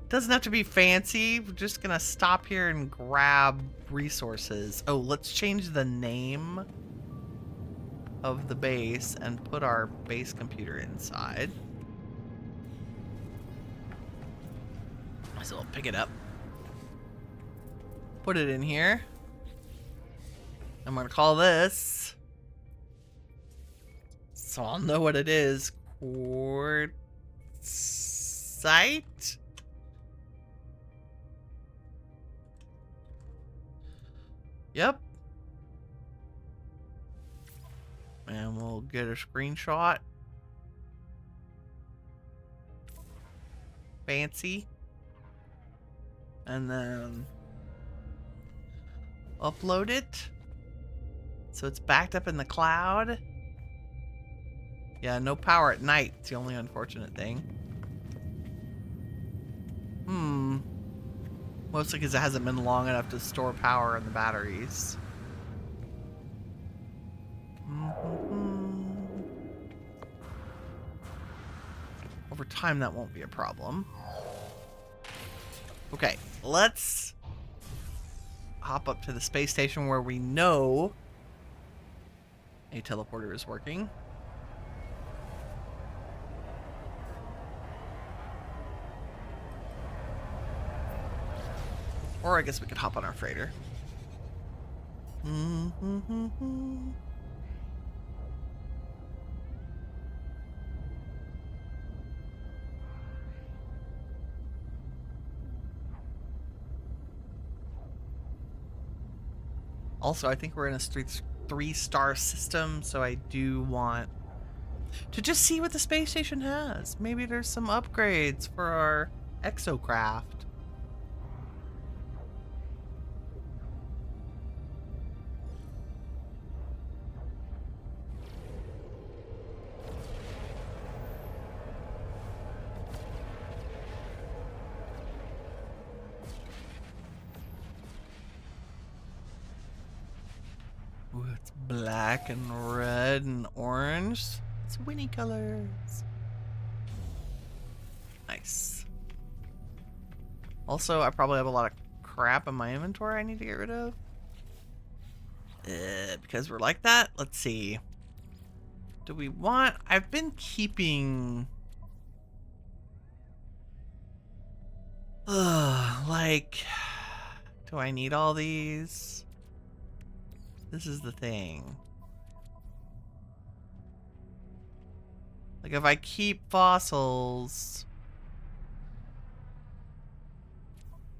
Doesn't have to be fancy. We're just gonna stop here and grab resources. Oh, let's change the name of the base and put our base computer inside. So we'll pick it up. Put it in here. I'm gonna call this, so I'll know what it is. Quartzite? Yep. And we'll get a screenshot. Fancy. And then upload it. So it's backed up in the cloud. Yeah, no power at night. It's the only unfortunate thing. Mostly because it hasn't been long enough to store power in the batteries. Over time, that won't be a problem. Okay, let's hop up to the space station where we know a teleporter is working. Or I guess we could hop on our freighter. Also, I think we're in a three-star system, so I do want to just see what the space station has. Maybe there's some upgrades for our exocraft. Ooh, it's black and red and orange. It's Winnie colors. Nice. Also, I probably have a lot of crap in my inventory I need to get rid of. Because we're like that. Let's see. Do we want... I've been keeping... like... Do I need all these? This is the thing. Like, if I keep fossils...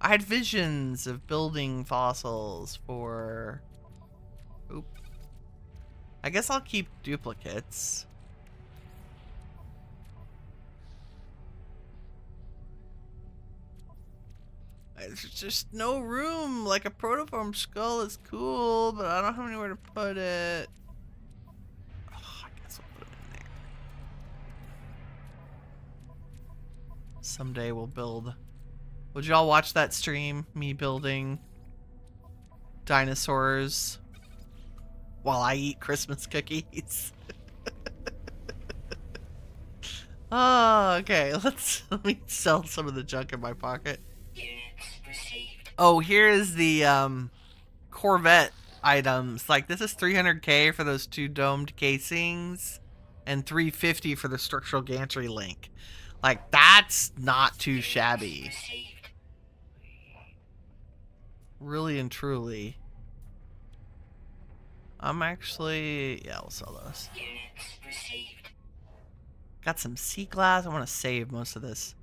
I had visions of building fossils for... Oop. I guess I'll keep duplicates. There's just no room. Like, a protoform skull is cool, but I don't have anywhere to put it. Oh, I guess I'll put them in there. Someday we'll build... Would y'all watch that stream? Me building dinosaurs while I eat Christmas cookies. Oh, okay. Let me sell some of the junk in my pocket. Oh, here is the Corvette items. Like, this is 300k for those 2 domed casings and 350 for the structural gantry link. Like, that's not too shabby. Really and truly. I'm actually... Yeah, we'll sell those. Got some sea glass. I want to save most of this.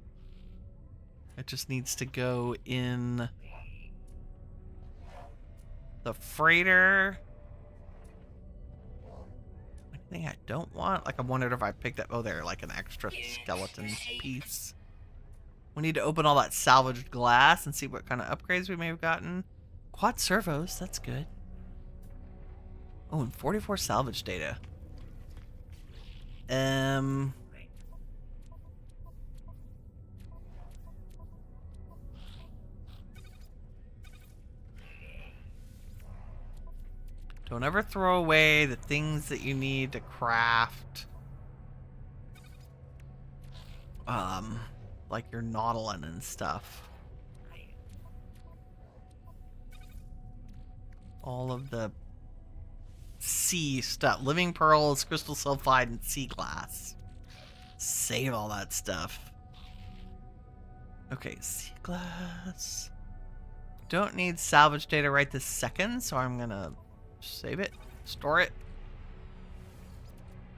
It just needs to go in the freighter. Anything I don't want? Like, I wondered if I picked up... Oh, there, like an extra skeleton piece. We need to open all that salvaged glass and see what kind of upgrades we may have gotten. Quad servos, that's good. Oh, and 44 salvage data. Don't ever throw away the things that you need to craft. Like your nautilin and stuff. All of the sea stuff. Living pearls, crystal sulfide, and sea glass. Save all that stuff. Okay, sea glass. Don't need salvage data right this second, so I'm gonna save it, store it.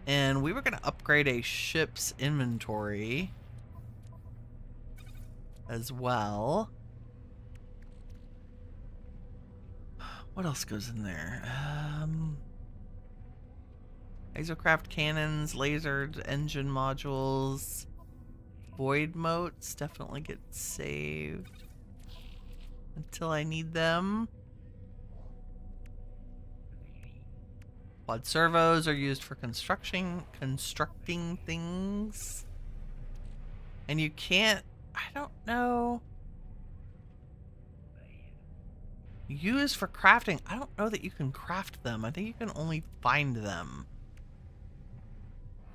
And we were gonna upgrade a ship's inventory as well. What else goes in there? Exocraft cannons, lasered engine modules, void motes definitely get saved until I need them. Quad servos are used for constructing things. And you can't, I don't know. Used for crafting. I don't know that you can craft them. I think you can only find them.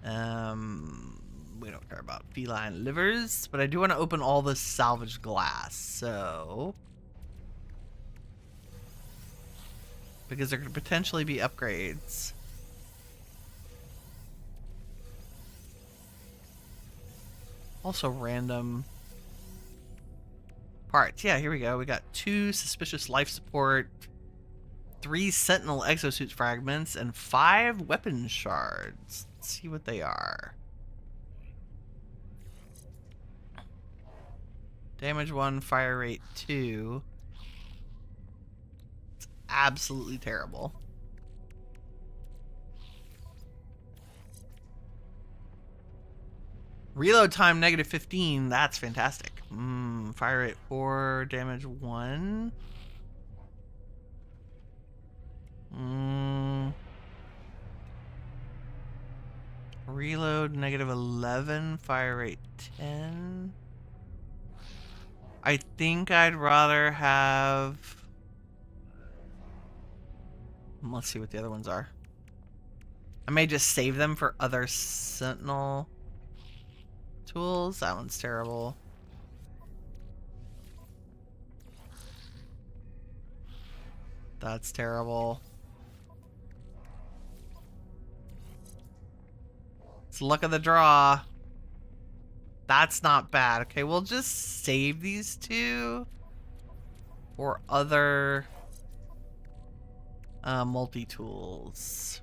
We don't care about feline livers, but I do want to open all this salvaged glass, so... Because there could potentially be upgrades. Also random parts. Yeah, here we go. We got 2 suspicious life support, 3 sentinel exosuit fragments, and 5 weapon shards. Let's see what they are. Damage 1, fire rate 2. Let's absolutely terrible. Reload time -15. That's fantastic. Fire rate 4, damage 1. Reload -11, fire rate 10. I think I'd rather have... Let's see what the other ones are. I may just save them for other sentinel tools. That one's terrible. That's terrible. It's luck of the draw. That's not bad. Okay, we'll just save these two for other multi-tools.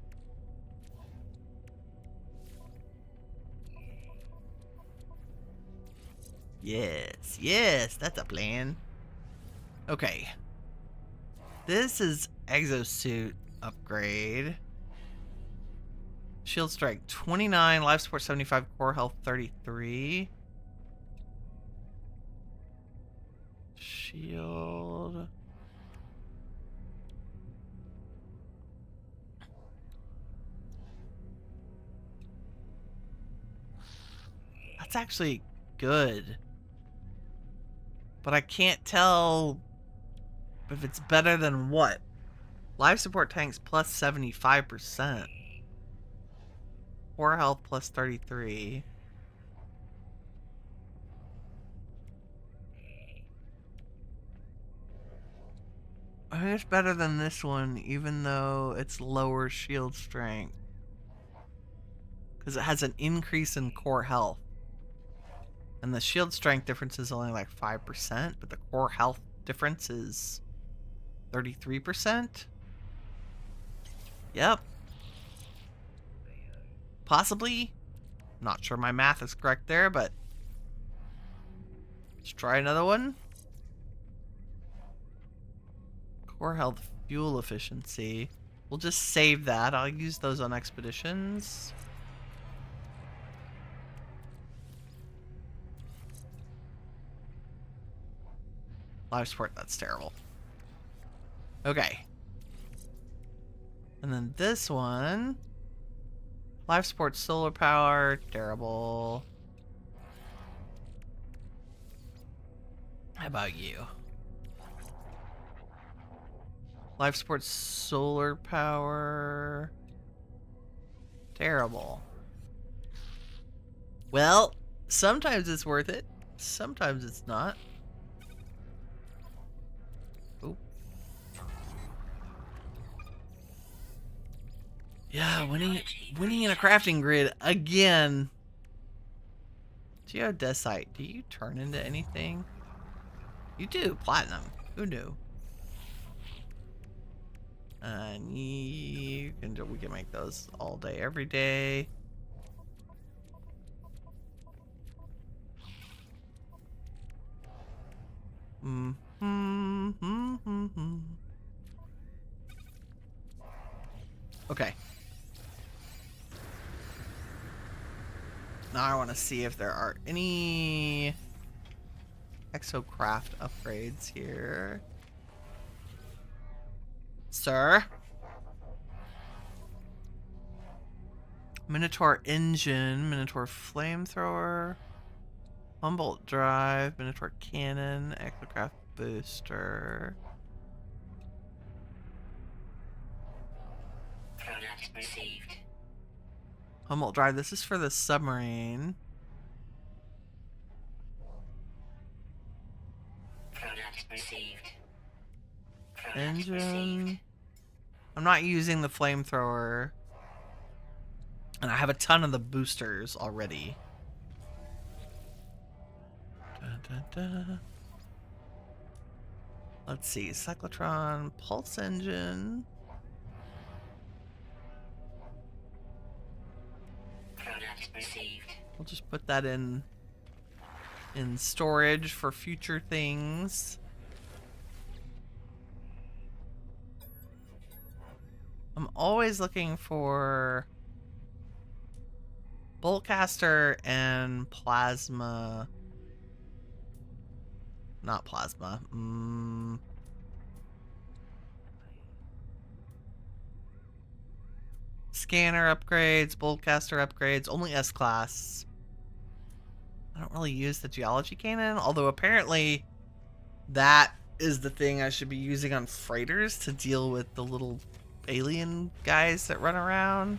Yes, that's a plan. Okay. This is exosuit upgrade. Shield strike 29, life support 75, core health 33. Shield. That's actually good. But I can't tell if it's better than what? Life support tanks plus 75%. Core health plus 33. I think it's better than this one, even though it's lower shield strength. Because it has an increase in core health. And the shield strength difference is only like 5%, but the core health difference is 33%. Yep. Possibly. Not sure my math is correct there, but let's try another one. Core health, fuel efficiency. We'll just save that. I'll use those on expeditions. Life support, that's terrible. Okay. And then this one. Life support, solar power, terrible. How about you? Life support, solar power, terrible. Well, sometimes it's worth it. Sometimes it's not. Oh. Yeah, winning in a crafting grid again. Geodesite, do you turn into anything? You do, platinum. Who knew? We can make those all day, every day. Okay. Now I want to see if there are any exocraft upgrades here. Sir? Minotaur engine, Minotaur flamethrower, Humboldt drive, Minotaur cannon, exocraft booster. Product received. Humboldt drive, this is for the submarine. Product received. Product Engine. received. I'm not using the flamethrower. And I have a ton of the boosters already. Let's see. Cyclotron, pulse engine. Product received. We'll just put that in storage for future things. I'm always looking for Boltcaster and Plasma. Not Plasma. Scanner upgrades, Boltcaster upgrades, only S-Class. I don't really use the Geology Cannon, although apparently that is the thing I should be using on freighters to deal with the little alien guys that run around.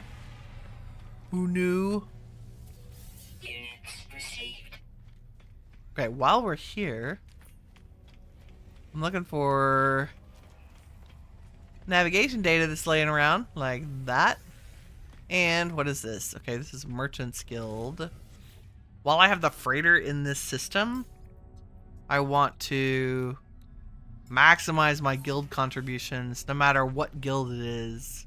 Who knew? Units received. Okay, while we're here, I'm looking for navigation data that's laying around, like that. And what is this? Okay, this is Merchant's Guild. While I have the freighter in this system, I want to maximize my guild contributions no matter what guild it is,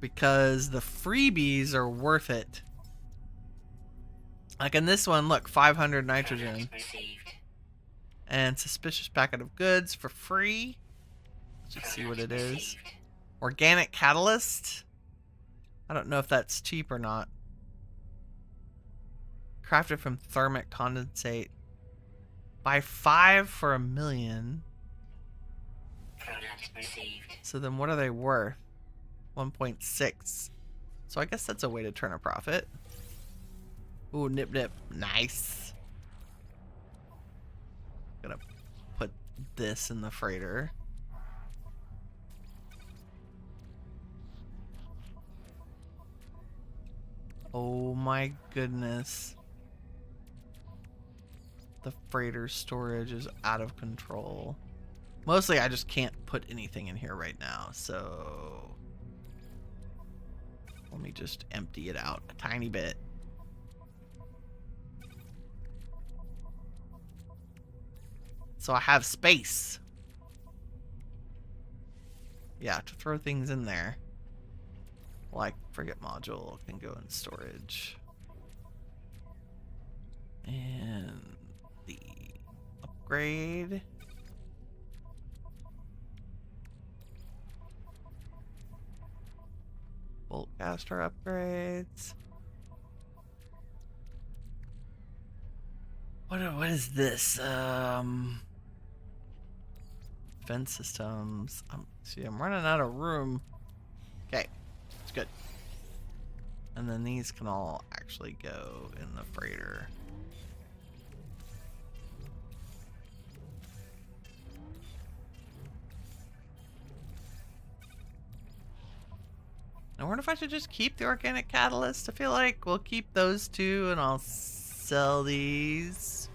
because the freebies are worth it. Like in this one, look, 500 nitrogen and suspicious packet of goods for free. Let's see what it is. Organic catalyst. I don't know if that's cheap or not. Crafted from thermic condensate. Buy 5 for $1 million. So then what are they worth? 1.6. So I guess that's a way to turn a profit. Ooh, nip nip. Nice. Gonna put this in the freighter. Oh my goodness. The freighter storage is out of control. Mostly I just can't put anything in here right now, so let me just empty it out a tiny bit. So I have space. Yeah, to throw things in there. Like frigate module can go in storage. And the upgrade. Boltcaster upgrades. What is this? Fence systems. I'm running out of room. Okay, it's good. And then these can all actually go in the freighter. I wonder if I should just keep the organic catalyst. I feel like we'll keep those two and I'll sell these.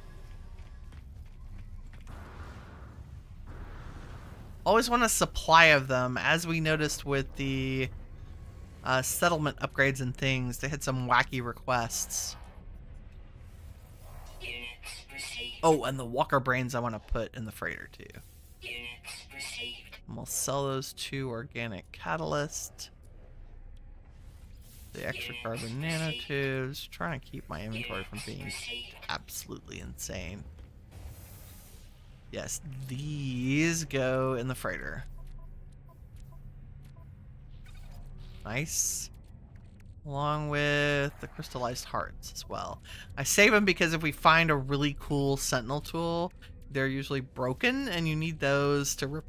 Always want a supply of them, as we noticed with the settlement upgrades and things. They had some wacky requests. Oh, and the walker brains I want to put in the freighter too. And we'll sell those 2 organic catalyst. The extra carbon nanotubes. Trying to keep my inventory from being absolutely insane. Yes, these go in the freighter. Nice. Along with the crystallized hearts as well. I save them because if we find a really cool sentinel tool, they're usually broken and you need those to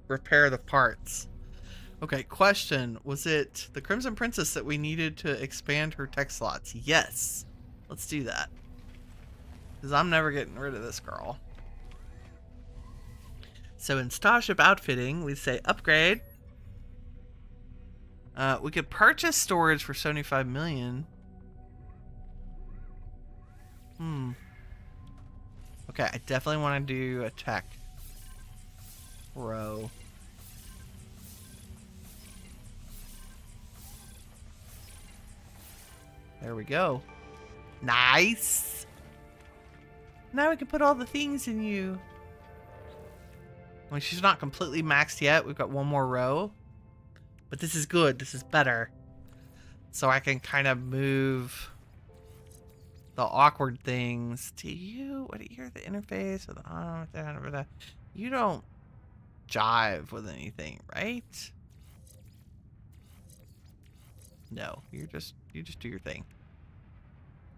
repair the parts. Okay, question. Was it the Crimson Princess that we needed to expand her tech slots? Yes. Let's do that. Because I'm never getting rid of this girl. So in Starship Outfitting, we say upgrade. We could purchase storage for 75 million. Okay, I definitely want to do a tech row. There we go. Nice. Now we can put all the things in you. I mean, she's not completely maxed yet. We've got one more row. But this is good. This is better. So I can kind of move the awkward things to you. What, you're the interface or the you don't jive with anything, right? No, you just do your thing.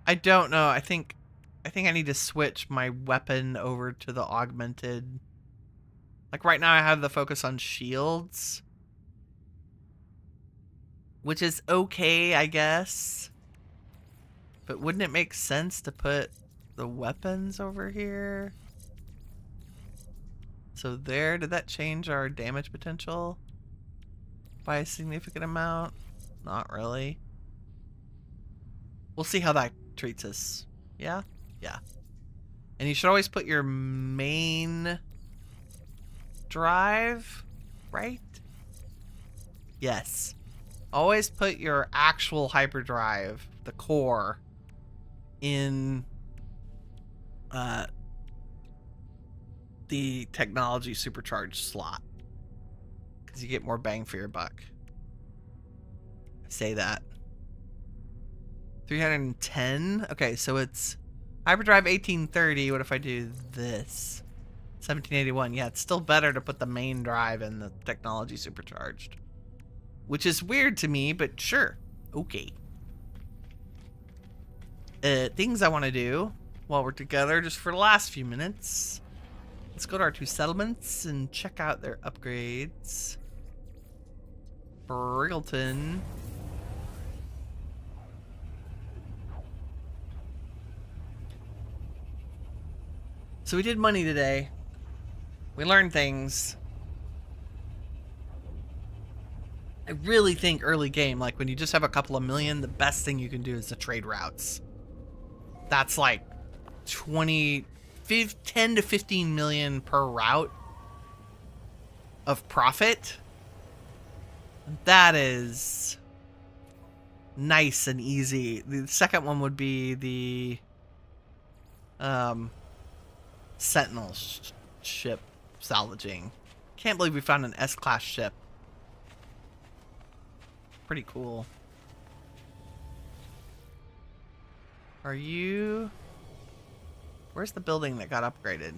I don't know. I think I need to switch my weapon over to the augmented. Like right now I have the focus on shields, which is okay, I guess. But wouldn't it make sense to put the weapons over here? So there, did that change our damage potential by a significant amount? Not really. We'll see how that treats us. Yeah? Yeah. And you should always put your main drive, right? Yes. Always put your actual hyperdrive, the core, in the technology supercharged slot. Because you get more bang for your buck. I say that. 310? Okay, so it's hyperdrive 1830. What if I do this? 1781. Yeah, it's still better to put the main drive in the technology supercharged. Which is weird to me, but sure. Okay. Things I want to do while we're together, just for the last few minutes. Let's go to our 2 settlements and check out their upgrades. Wriggleton. So we did money today. We learned things. I really think early game, like when you just have a couple of million, the best thing you can do is the trade routes. That's like 10 to 15 million per route of profit. That is nice and easy. The second one would be the Sentinel ship salvaging. Can't believe we found an S-class ship. Pretty cool. Are you... Where's the building that got upgraded?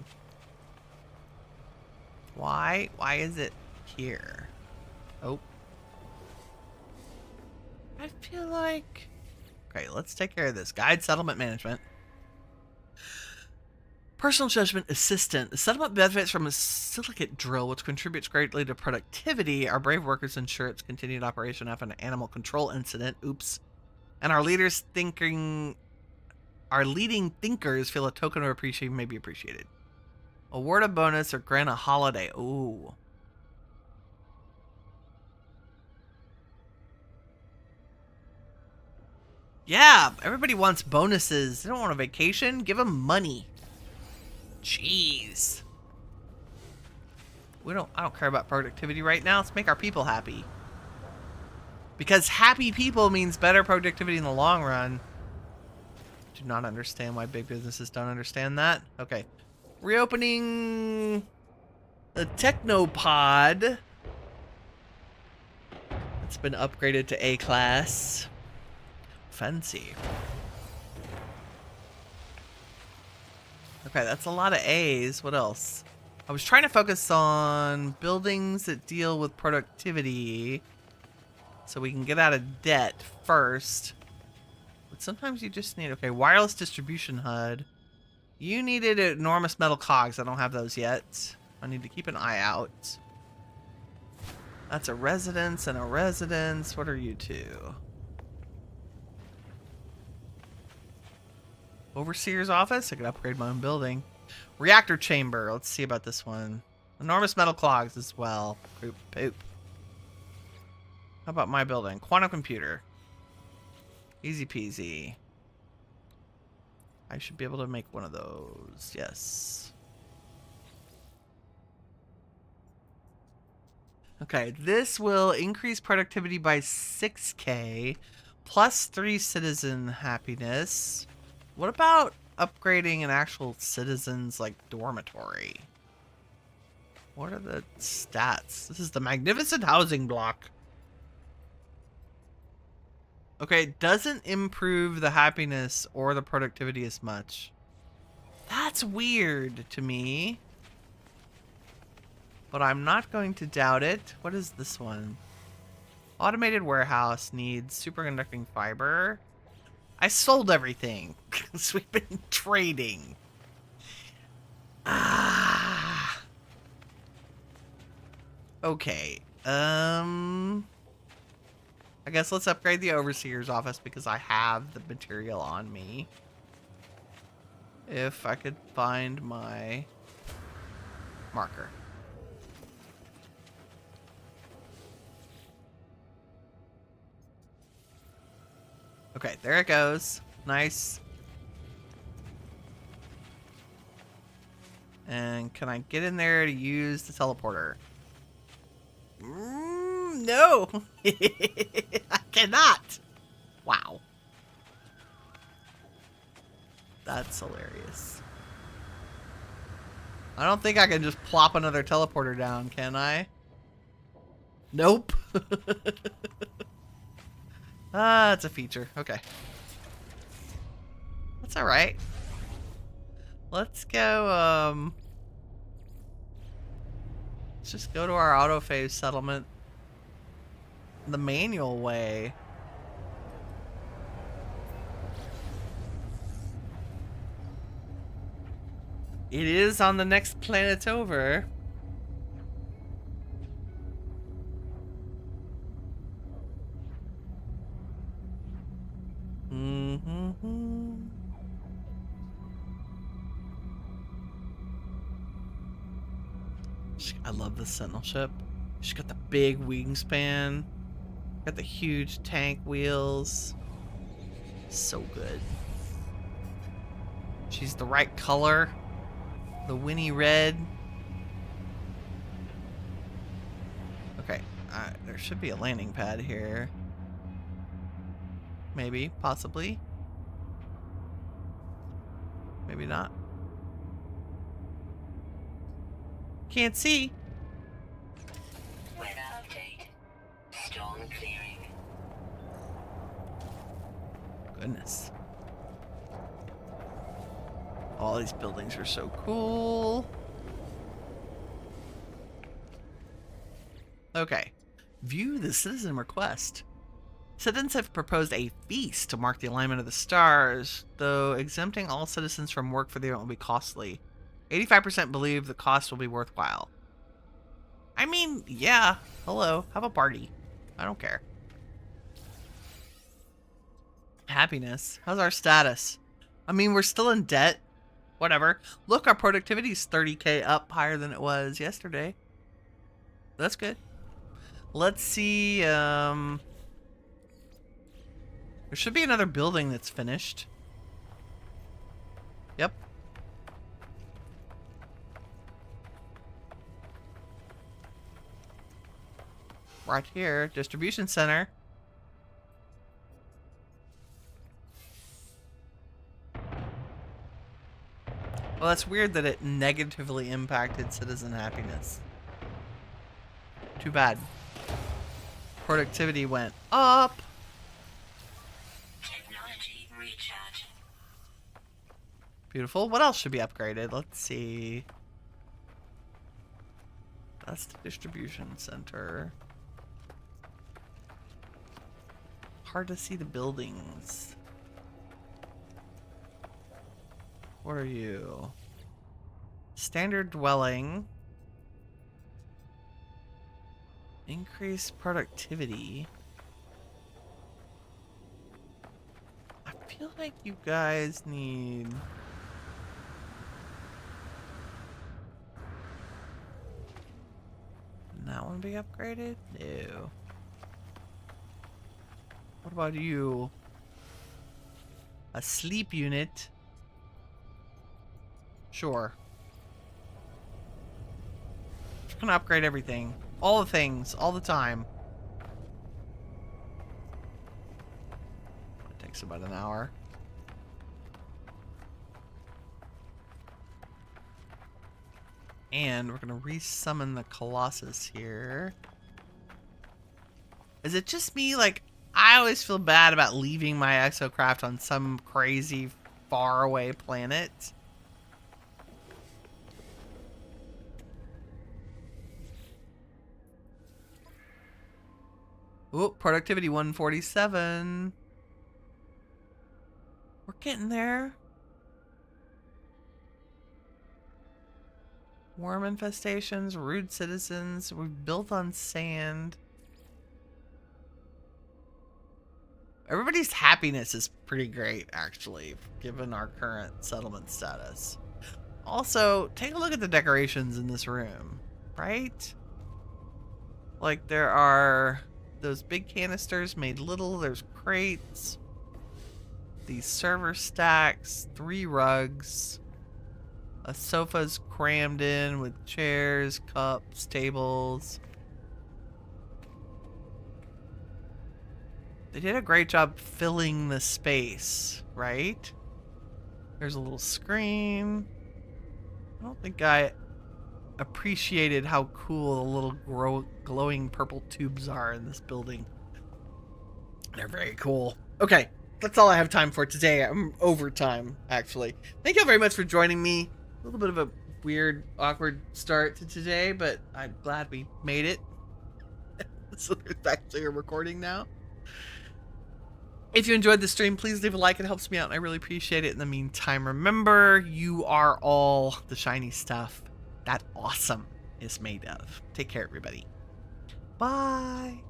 Why? Why is it here? Oh. I feel like... Okay, let's take care of this. Guide settlement management. Personal judgment assistant. The settlement benefits from a silicate drill, which contributes greatly to productivity. Our brave workers ensure its continued operation after an animal control incident. Oops. And our leading thinkers feel a token of appreciation may be appreciated. Award a bonus or grant a holiday. Ooh. Yeah, everybody wants bonuses. They don't want a vacation. Give them money. Jeez. I don't care about productivity right now. Let's make our people happy. Because happy people means better productivity in the long run. Do not understand why big businesses don't understand that. Okay. Reopening the Technopod. It's been upgraded to A class. Fancy. Okay, that's a lot of A's. What else? I was trying to focus on buildings that deal with productivity so we can get out of debt first. But sometimes you just need... Okay, wireless distribution HUD. You needed enormous metal cogs. I don't have those yet. I need to keep an eye out. That's a residence and a residence. What are you two? Overseer's office? I could upgrade my own building. Reactor chamber. Let's see about this one. Enormous metal clogs as well. Poop, poop. How about my building? Quantum computer. Easy peasy. I should be able to make one of those. Yes. Okay, this will increase productivity by 6K plus 3 citizen happiness. What about upgrading an actual citizen's, like, dormitory? What are the stats? This is the magnificent housing block. Okay, it doesn't improve the happiness or the productivity as much. That's weird to me. but I'm not going to doubt it. What is this one? Automated warehouse needs superconducting fiber. I sold everything. So we've been trading. Ah. Okay. I guess let's upgrade the overseer's office because I have the material on me. If I could find my marker. Okay, there it goes. Nice. And can I get in there to use the teleporter? No. I cannot. Wow. That's hilarious. I don't think I can just plop another teleporter down, can I? Nope. Ah, it's a feature. Okay. That's alright. Let's go, let's just go to our autophase settlement the manual way. It is on the next planet over. I love the Sentinel ship. She's got the big wingspan. Got the huge tank wheels. So good. She's the right color. The Winnie red. Okay, there should be a landing pad here. Maybe, possibly. Maybe not. Can't see. Weather update. Storm clearing. Goodness. All these buildings are so cool. Okay. View the citizen request. Citizens have proposed a feast to mark the alignment of the stars, though exempting all citizens from work for the event will be costly. 85% believe the cost will be worthwhile. I mean, yeah. Hello. Have a party. I don't care. Happiness. How's our status? I mean, we're still in debt. Whatever. Look, our productivity's 30k up higher than it was yesterday. That's good. Let's see, there should be another building that's finished. Yep. Right here, distribution center. Well, that's weird that it negatively impacted citizen happiness. Too bad. Productivity went up. Technology recharge. Beautiful. What else should be upgraded? Let's see. That's the distribution center. Hard to see the buildings. What are you? Standard dwelling. Increase productivity. I feel like you guys need... Can that one be upgraded? No. What about you? A sleep unit? Sure. Just gonna upgrade everything. All the things, all the time. It takes about an hour. And we're gonna resummon the Colossus here. Is it just me? Like, I always feel bad about leaving my exocraft on some crazy faraway planet. Oh, productivity 147. We're getting there. Worm infestations, rude citizens. We've built on sand. Everybody's happiness is pretty great, actually, given our current settlement status. Also, take a look at the decorations in this room, right? Like, there are those big canisters made little. There's crates. These server stacks. 3 rugs. A sofa's crammed in with chairs, cups, tables. They did a great job filling the space, right? There's a little screen. I don't think I appreciated how cool the little glowing purple tubes are in this building. They're very cool. Okay, that's all I have time for today. I'm over time, actually. Thank you all very much for joining me. A little bit of a weird, awkward start to today, but I'm glad we made it. So there's actually a recording now. If you enjoyed the stream, please leave a like. It helps me out, and I really appreciate it. In the meantime, remember, you are all the shiny stuff that awesome is made of. Take care, everybody. Bye.